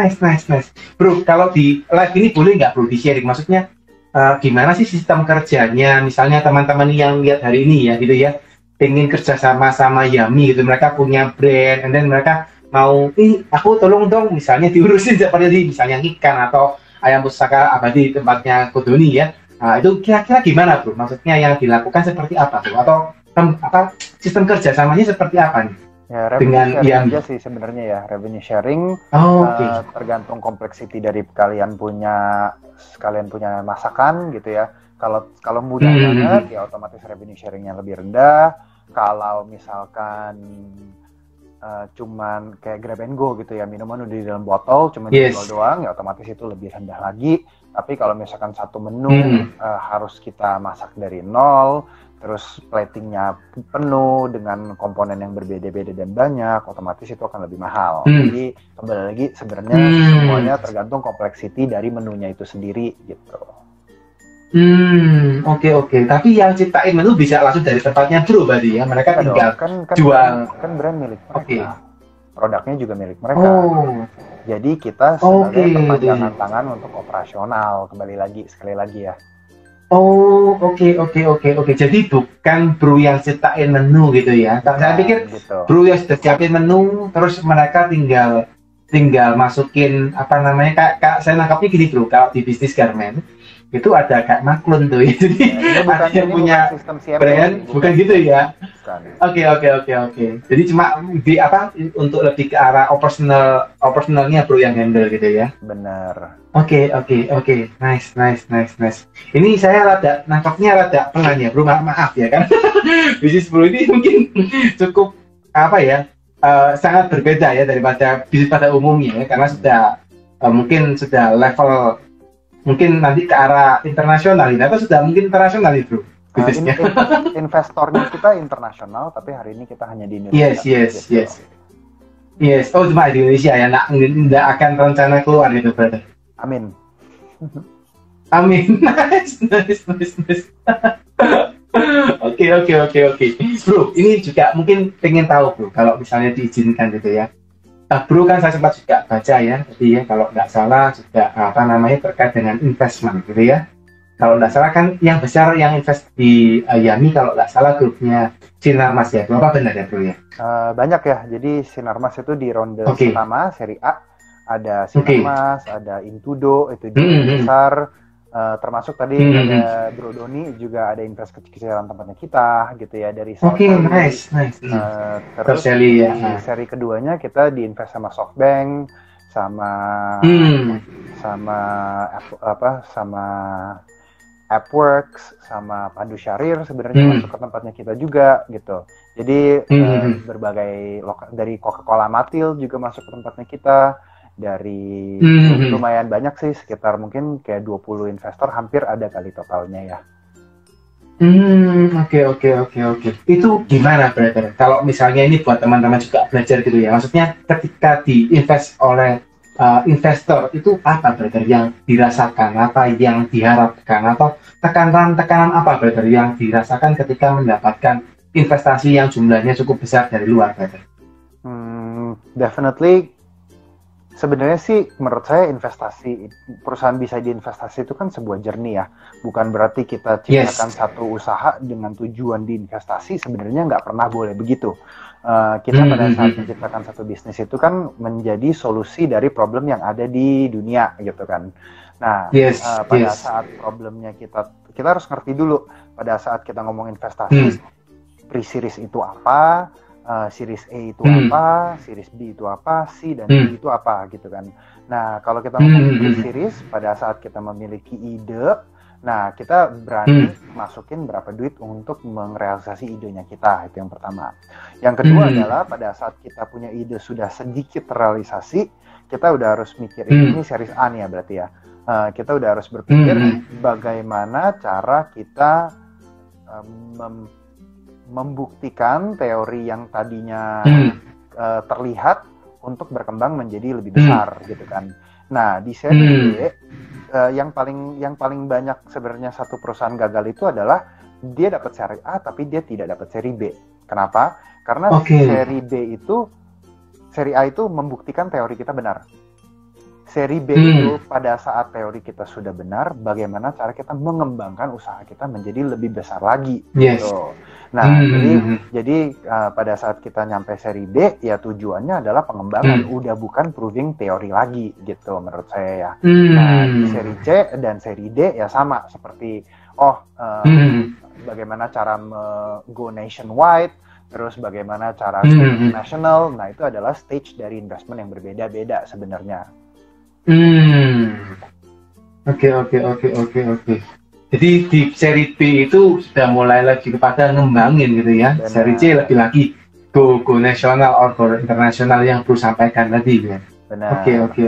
Bro, kalau di live ini boleh nggak bro di sharing? Maksudnya gimana sih sistem kerjanya, misalnya teman-teman yang lihat hari ini ya gitu ya, pengen kerja sama Yami gitu, mereka punya brand, and then mereka mau, aku tolong dong misalnya diurusin seperti misalnya ikan atau ayam pusaka abadi tempatnya Kodoni ya, itu kira-kira gimana bro, maksudnya yang dilakukan seperti apa bro, atau apa sistem kerja samanya seperti apa nih? Ya, revenue sharing aja sih sebenarnya ya, revenue sharing. Tergantung kompleksiti dari kalian punya masakan gitu ya. Kalau mudah banget ya otomatis revenue sharingnya lebih rendah. Kalau misalkan cuman kayak grab and go gitu ya, minuman udah di dalam botol cuman dijual doang ya otomatis itu lebih rendah lagi. Tapi kalau misalkan satu menu harus kita masak dari nol, terus platingnya penuh dengan komponen yang berbeda-beda dan banyak, otomatis itu akan lebih mahal. Jadi kembali lagi sebenarnya semuanya tergantung kompleksiti dari menunya itu sendiri gitu. Oke. Tapi yang ciptain menu bisa langsung dari tempatnya bro berarti ya, mereka tinggal jual. Kan brand milik mereka. Produknya juga milik mereka. Jadi kita sebagai perpanjangan tangan untuk operasional, sekali lagi ya. Oke. Jadi bukan bro yang ciptain menu gitu ya. Saya pikir gitu. Bro yang sudah siapin menu, terus mereka tinggal masukin apa namanya, kayak saya nangkapnya gini bro, kalau di bisnis garment itu ada kayak maklun tuh, jadi ada yang punya brand, bukan gitu ya. Oke. Jadi cuma di apa untuk lebih ke arah operasionalnya bro yang handle gitu ya. Benar. Oke. Nice. Ini saya nangkapnya pelan ya bro, maaf ya kan. Bisnis bro ini mungkin cukup apa ya, sangat berbeda ya daripada bisnis pada umumnya ya, karena mungkin sudah level mungkin nanti ke arah internasional ini, atau sudah mungkin internasional itu bisnisnya. Investornya kita internasional, tapi hari ini kita hanya di Indonesia. Yes. Oh, cuma di Indonesia ya, nggak akan rencana keluar itu brother. Amin. Nice. Oke. Bro, ini juga mungkin pengen tahu bro, kalau misalnya diizinkan gitu ya. Bro kan saya sempat juga baca ya, jadi ya kalau nggak salah juga terkait dengan investment gitu ya. Kalau nggak salah kan yang besar yang invest di Yami kalau nggak salah grupnya Sinarmas ya, apa benar ya bro ya? Banyak ya, jadi Sinarmas itu di ronde pertama seri A ada Sinarmas, ada Intudo itu juga besar. Termasuk tadi ada Bro Doni juga ada invest kecil-kecilan tempatnya kita gitu ya dari nice. Terus di seri keduanya kita diinvest sama SoftBank sama AppWorks sama Pandu Syahrir sebenarnya masuk ke tempatnya kita juga gitu. Jadi berbagai dari Coca-Cola Matil juga masuk ke tempatnya kita. Dari lumayan banyak sih, sekitar mungkin kayak 20 investor hampir ada kali totalnya ya. Oke. Itu gimana brother? Kalau misalnya ini buat teman-teman juga belajar gitu ya, maksudnya ketika diinvest oleh investor itu apa brother yang dirasakan, apa yang diharapkan, atau tekanan apa brother yang dirasakan ketika mendapatkan investasi yang jumlahnya cukup besar dari luar brother? Definitely. Sebenarnya sih menurut saya perusahaan bisa diinvestasi itu kan sebuah journey ya, bukan berarti kita ciptakan satu usaha dengan tujuan diinvestasi, sebenarnya nggak pernah boleh begitu. Kita pada saat menciptakan satu bisnis itu kan menjadi solusi dari problem yang ada di dunia gitu kan. Nah pada saat problemnya kita harus ngerti dulu pada saat kita ngomong investasi, pre-series itu apa, Series A itu apa, Series B itu apa, C dan D itu apa gitu kan. Nah, kalau kita memiliki series, pada saat kita memiliki ide, nah kita berani masukin berapa duit untuk merealisasi idenya kita, itu yang pertama. Yang kedua adalah pada saat kita punya ide sudah sedikit terrealisasi, kita udah harus mikirin, ini series A nih ya berarti ya. Kita udah harus berpikir bagaimana cara kita membuktikan teori yang tadinya terlihat untuk berkembang menjadi lebih besar gitu kan. Nah, di seri B yang paling banyak sebenarnya satu perusahaan gagal itu adalah dia dapat seri A tapi dia tidak dapat seri B. Kenapa? Karena seri A itu membuktikan teori kita benar. Seri B itu pada saat teori kita sudah benar, bagaimana cara kita mengembangkan usaha kita menjadi lebih besar lagi. Gitu. Nah, jadi pada saat kita nyampe seri B, ya tujuannya adalah pengembangan, udah bukan proving teori lagi, gitu menurut saya ya. Nah, di seri C dan seri D ya sama, seperti bagaimana cara go nationwide, terus bagaimana cara national. Nah, itu adalah stage dari investment yang berbeda-beda sebenarnya. Oke. Jadi di seri B itu sudah mulai lagi kepada ngembangin gitu ya. Benar. Seri C lebih lagi go nasional or go internasional yang Bro sampaikan tadi ya. Benar. Oke.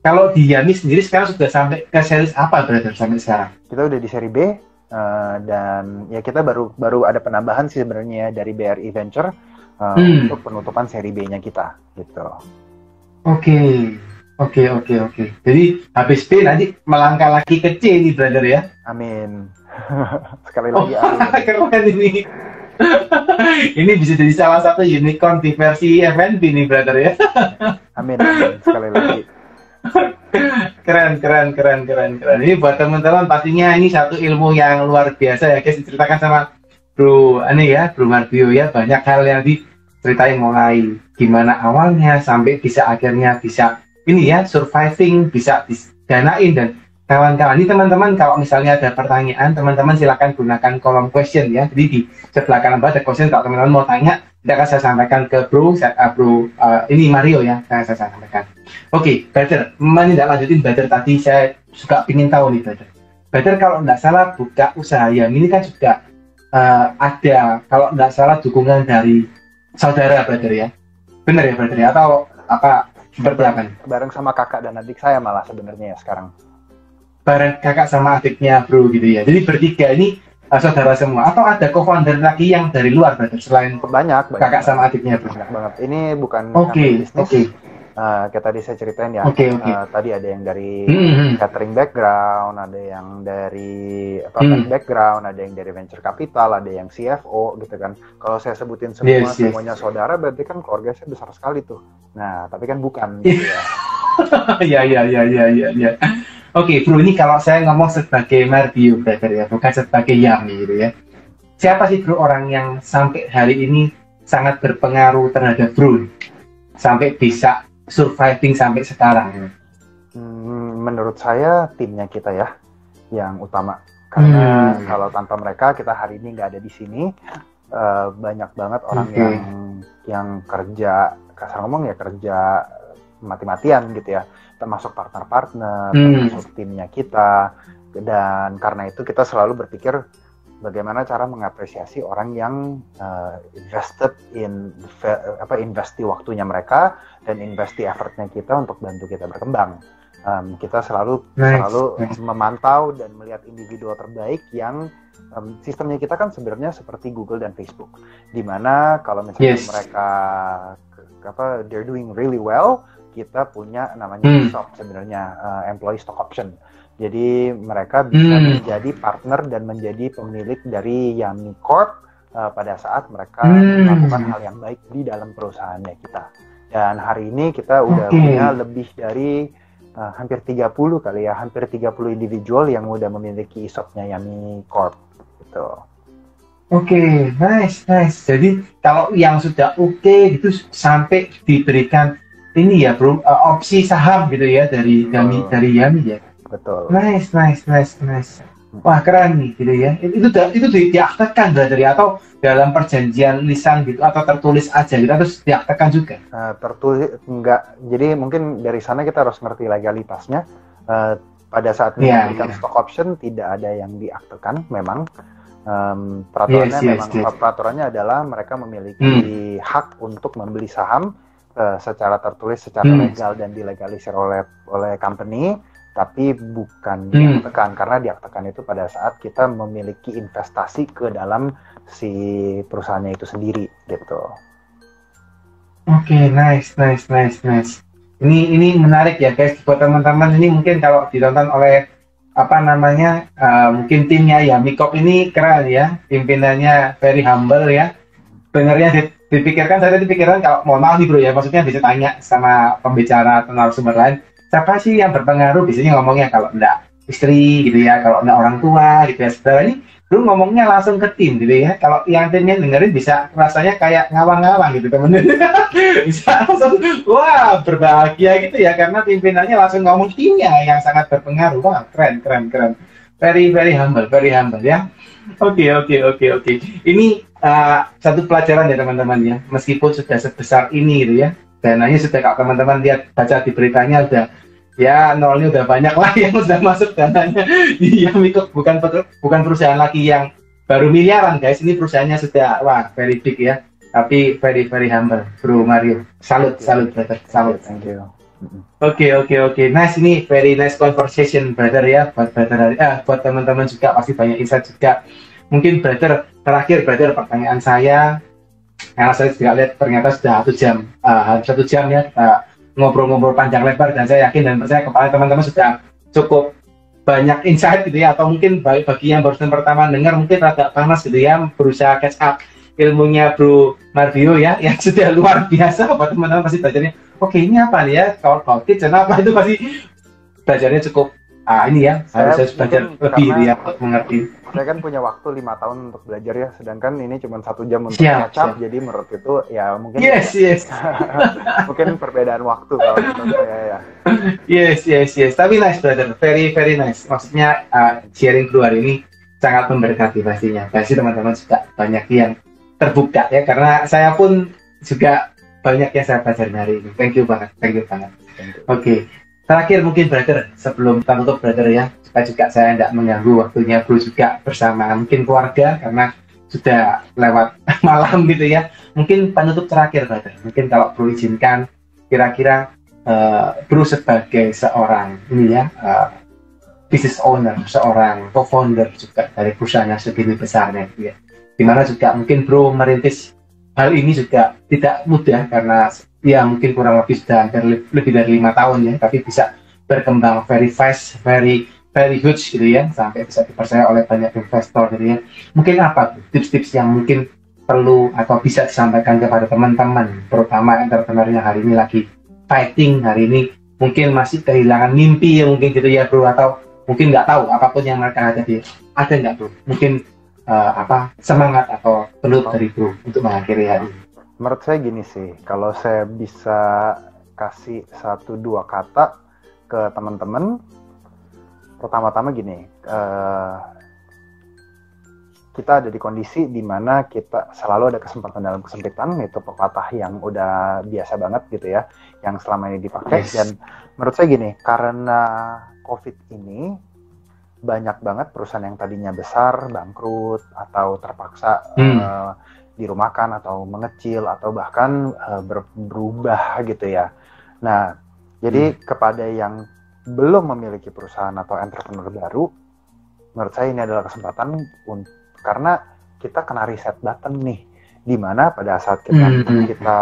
Kalau di Yami sendiri sekarang sudah sampai ke seri apa brother sampai sekarang? Kita udah di seri B dan ya kita baru ada penambahan sih sebenarnya dari BRI Venture untuk penutupan seri B-nya kita gitu. Oke. Jadi habis B nanti melangkah lagi ke C nih brother ya. Amin. Sekali lagi amin. Keren ini. Ini bisa jadi salah satu unicorn di versi FNB nih brother ya. Amin. Sekali lagi. Keren. Ini buat teman-teman pastinya ini satu ilmu yang luar biasa ya guys, diceritakan sama Bro Marbio ya, banyak hal yang diceritain mulai gimana awalnya sampai bisa akhirnya bisa ini ya, surviving, bisa didanain dan kawan-kawan. Ini teman-teman kalau misalnya ada pertanyaan, teman-teman silakan gunakan kolom question ya. Jadi di sebelah kanan ada question, kalau teman-teman mau tanya, tidak akan saya sampaikan ke ini Mario ya, saya sampaikan. Oke, brother, menindaklanjutin brother tadi, saya suka ingin tahu nih brother. Brother kalau tidak salah buka usaha ya, ini kan juga ada, kalau tidak salah dukungan dari saudara brother ya. Benar ya brother ya, atau apa? Bareng sama kakak dan adik saya malah sebenarnya ya sekarang. Bareng kakak sama adiknya Bro gitu ya. Jadi bertiga ini saudara semua. Atau ada co-founder lagi yang dari luar brother selain banyak kakak sama adiknya Bro? Banyak banget. Ini bukan bisnis. Kayak tadi saya ceritain ya. Tadi ada yang dari catering background, ada yang dari background, ada yang dari venture capital, ada yang CFO gitu kan. Kalau saya sebutin semuanya saudara, berarti kan keluarga saya besar sekali tuh. Nah, tapi kan bukan gitu ya. Iya. Oke, Bro, ini kalau saya ngomong sebagai Marbio brother ya, bukan sebagai Yami gitu ya. Siapa sih Bro orang yang sampai hari ini sangat berpengaruh terhadap Bro sampai bisa surviving sampai sekarang? Menurut saya timnya kita ya yang utama, karena kalau tanpa mereka kita hari ini nggak ada di sini. Banyak banget orang yang kerja, kasar ngomong ya, kerja mati-matian gitu ya, termasuk partner-partner, termasuk timnya kita. Dan karena itu kita selalu berpikir bagaimana cara mengapresiasi orang yang invest di waktunya mereka dan invest di effortnya kita untuk bantu kita berkembang. Kita selalu memantau dan melihat individu terbaik yang sistemnya kita kan sebenarnya seperti Google dan Facebook, di mana kalau misalnya mereka they're doing really well, kita punya namanya ESOP sebenarnya, employee stock option. Jadi mereka bisa menjadi partner dan menjadi pemilik dari Yami Corp pada saat mereka melakukan hal yang baik di dalam perusahaannya kita. Dan hari ini kita udah punya lebih dari hampir 30 kali ya, hampir 30 individual yang udah memiliki ESOP-nya Yami Corp gitu. Oke, nice. Jadi kalau yang sudah gitu sampai diberikan ini ya Bro, opsi saham gitu ya dari Yami ya. Betul. Nice. Wah keren nih gitu ya. Itu diaktekan dari atau dalam perjanjian lisan gitu atau tertulis aja gitu terus diaktekan juga. Tertulis enggak. Jadi mungkin dari sana kita harus ngerti legalitasnya. Pada saat memberikan stock option tidak ada yang diaktekan memang. Peraturannya adalah mereka memiliki hak untuk membeli saham secara tertulis, secara legal dan dilegalisir oleh company, tapi bukan diaktekan, karena diaktekan itu pada saat kita memiliki investasi ke dalam si perusahaannya itu sendiri gitu. Oke, nice. Ini menarik ya guys buat teman-teman. Ini mungkin kalau ditonton oleh mungkin timnya ya Mikop ini keren ya, pimpinannya very humble ya. Benernya saya dipikirkan kalau mau maaf nih bro ya, maksudnya bisa tanya sama pembicara atau narasumber lain, siapa sih yang berpengaruh, biasanya ngomongnya kalau enggak istri gitu ya, kalau enggak orang tua gitu ya. Sebenarnya ini bro ngomongnya langsung ke tim gitu ya, kalau yang timnya dengerin bisa rasanya kayak ngawang-ngawang gitu temen-temen. Bisa langsung wah berbahagia gitu ya, karena pimpinannya langsung ngomong timnya yang sangat berpengaruh. Wah keren, very humble ya. Oke. Ini satu pelajaran ya teman-teman ya, meskipun sudah sebesar ini gitu ya, dananya sudah kalau teman-teman lihat baca di beritanya udah ya nolnya udah banyak lah yang sudah masuk dananya. Iya, bukan perusahaan lagi yang baru miliaran guys, ini perusahaannya sudah wah very big ya, tapi very humble Bro Mario. Salut brother, salut. Thank you. Oke. Nice, ini very nice conversation brother ya, buat teman-teman juga pasti banyak insight juga. Mungkin brother terakhir pertanyaan saya, karena saya juga lihat ternyata sudah 1 jam ya ngobrol-ngobrol panjang lebar, dan saya yakin dan percaya kepada teman-teman sudah cukup banyak insight gitu ya, atau mungkin bagi yang barusan pertama dengar mungkin agak panas gitu ya, berusaha catch up ilmunya Bro Mario ya, yang sudah luar biasa. Buat teman-teman pasti belajarnya oke ini apa nih ya, kalau kitchen apa itu pasti belajarnya cukup ini ya, harus belajar lebih ya untuk mengerti. Saya kan punya waktu 5 tahun untuk belajar ya, sedangkan ini cuma 1 jam untuk catch-up, jadi menurut itu ya mungkin yes. mungkin perbedaan waktu kalau menurut saya ya. Yes. Tapi nice brother, very nice. Maksudnya sharing keluar ini sangat memberkati pastinya. Pasti teman-teman juga banyak yang terbuka ya, karena saya pun juga banyak yang saya pelajari hari ini. Thank you banget. Oke. Terakhir mungkin brother, sebelum kita tutup brother ya, supaya juga saya tidak mengganggu waktunya bro juga bersama mungkin keluarga karena sudah lewat malam gitu ya. Mungkin penutup terakhir brother, mungkin kalau bro izinkan, kira-kira bro sebagai seorang business owner, seorang co-founder juga dari perusahaan yang segini besarnya gitu ya, dimana juga mungkin bro merintis hal ini juga tidak mudah, karena ya mungkin kurang lebih sudah lebih dari 5 tahun ya, tapi bisa berkembang very fast, very huge gitu ya, sampai bisa dipercaya oleh banyak investor gitu ya. Mungkin apa tips-tips yang mungkin perlu atau bisa disampaikan kepada teman-teman, terutama entrepreneur yang hari ini lagi fighting, hari ini mungkin masih kehilangan mimpi ya mungkin gitu ya bro, atau mungkin nggak tahu apapun yang mereka hadapi, ada nggak bro mungkin semangat atau penutup dari bro untuk mengakhiri hari ini? Menurut saya gini sih, kalau saya bisa kasih 1-2 kata ke teman-teman, pertama-tama gini, kita ada di kondisi di mana kita selalu ada kesempatan dalam kesempitan, itu pepatah yang udah biasa banget gitu ya, yang selama ini dipakai. Dan menurut saya gini, karena COVID ini banyak banget perusahaan yang tadinya besar bangkrut atau terpaksa dirumahkan atau mengecil atau bahkan berubah gitu ya. Nah, jadi kepada yang belum memiliki perusahaan atau entrepreneur baru, menurut saya ini adalah kesempatan karena kita kena reset button nih, dimana pada saat kita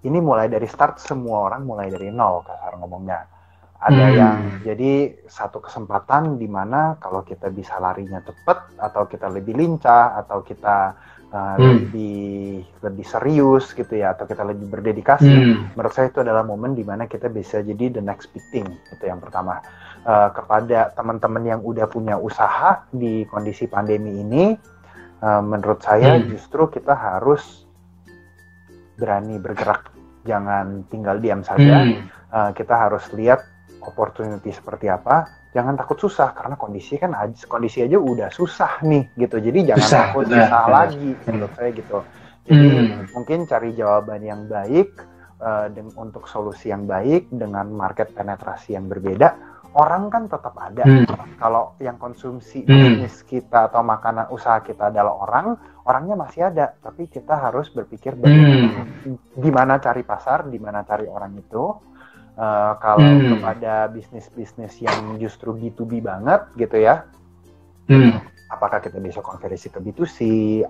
ini mulai dari start, semua orang mulai dari nol kasar ngomongnya. Ada yang jadi satu kesempatan dimana kalau kita bisa larinya cepat, atau kita lebih lincah, atau kita lebih serius gitu ya, atau kita lebih berdedikasi, menurut saya itu adalah momen dimana kita bisa jadi the next big thing. Itu yang pertama. Kepada teman-teman yang udah punya usaha di kondisi pandemi ini, menurut saya justru kita harus berani bergerak, jangan tinggal diam saja. Kita harus lihat opportunity seperti apa, jangan takut susah karena kondisi aja udah susah nih gitu. Jadi jangan takut susah lagi menurut saya gitu. Jadi mungkin cari jawaban yang baik untuk solusi yang baik dengan market penetrasi yang berbeda. Orang kan tetap ada. Kalau yang konsumsi bisnis kita atau makanan usaha kita adalah orangnya masih ada. Tapi kita harus berpikir di mana cari pasar, di mana cari orang itu. Kalau kepada bisnis-bisnis yang justru B2B banget gitu ya. Apakah kita bisa konversi ke B2C,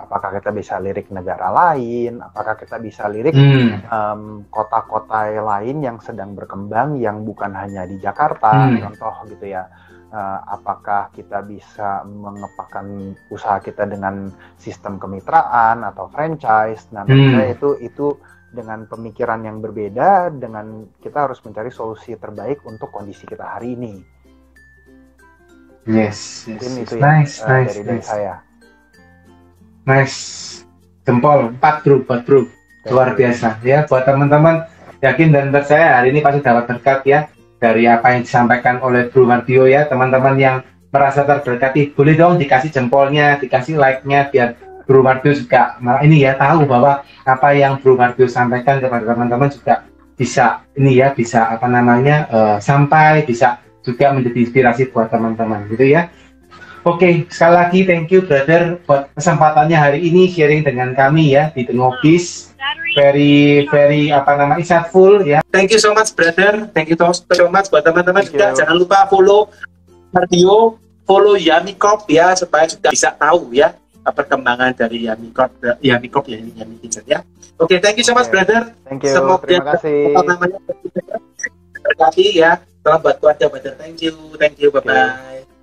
apakah kita bisa lirik negara lain, apakah kita bisa lirik kota-kota lain yang sedang berkembang yang bukan hanya di Jakarta, contoh gitu ya. Apakah kita bisa mengepakkan usaha kita dengan sistem kemitraan atau franchise. Nah, menurut saya itu dengan pemikiran yang berbeda, dengan kita harus mencari solusi terbaik untuk kondisi kita hari ini. Yes. Itu nice, dari saya. Nice. Jempol 4 bro. Luar biasa ya buat teman-teman, yakin dan percaya hari ini pasti dapat berkat ya dari apa yang disampaikan oleh Bro Mardhio ya. Teman-teman yang merasa terberkati boleh dong dikasih jempolnya, dikasih like-nya biar Bro Mardhio juga ini ya tahu bahwa apa yang Bro Mardhio sampaikan kepada teman-teman juga bisa sampai bisa juga menjadi inspirasi buat teman-teman gitu ya. Oke, sekali lagi thank you brother buat kesempatannya hari ini sharing dengan kami ya di The Ngobis. Very insightful ya. Thank you so much brother. Thank you so much buat teman-teman juga. Jangan lupa follow Mardhio, follow Yummy Corp ya supaya juga bisa tahu ya perkembangan dari Yummy Corp ya. Oke, thank you so much brother. Thank you. Semoga terima kasih. berkati ya. Selamat buat keluarga brother. Thank you. Bye bye.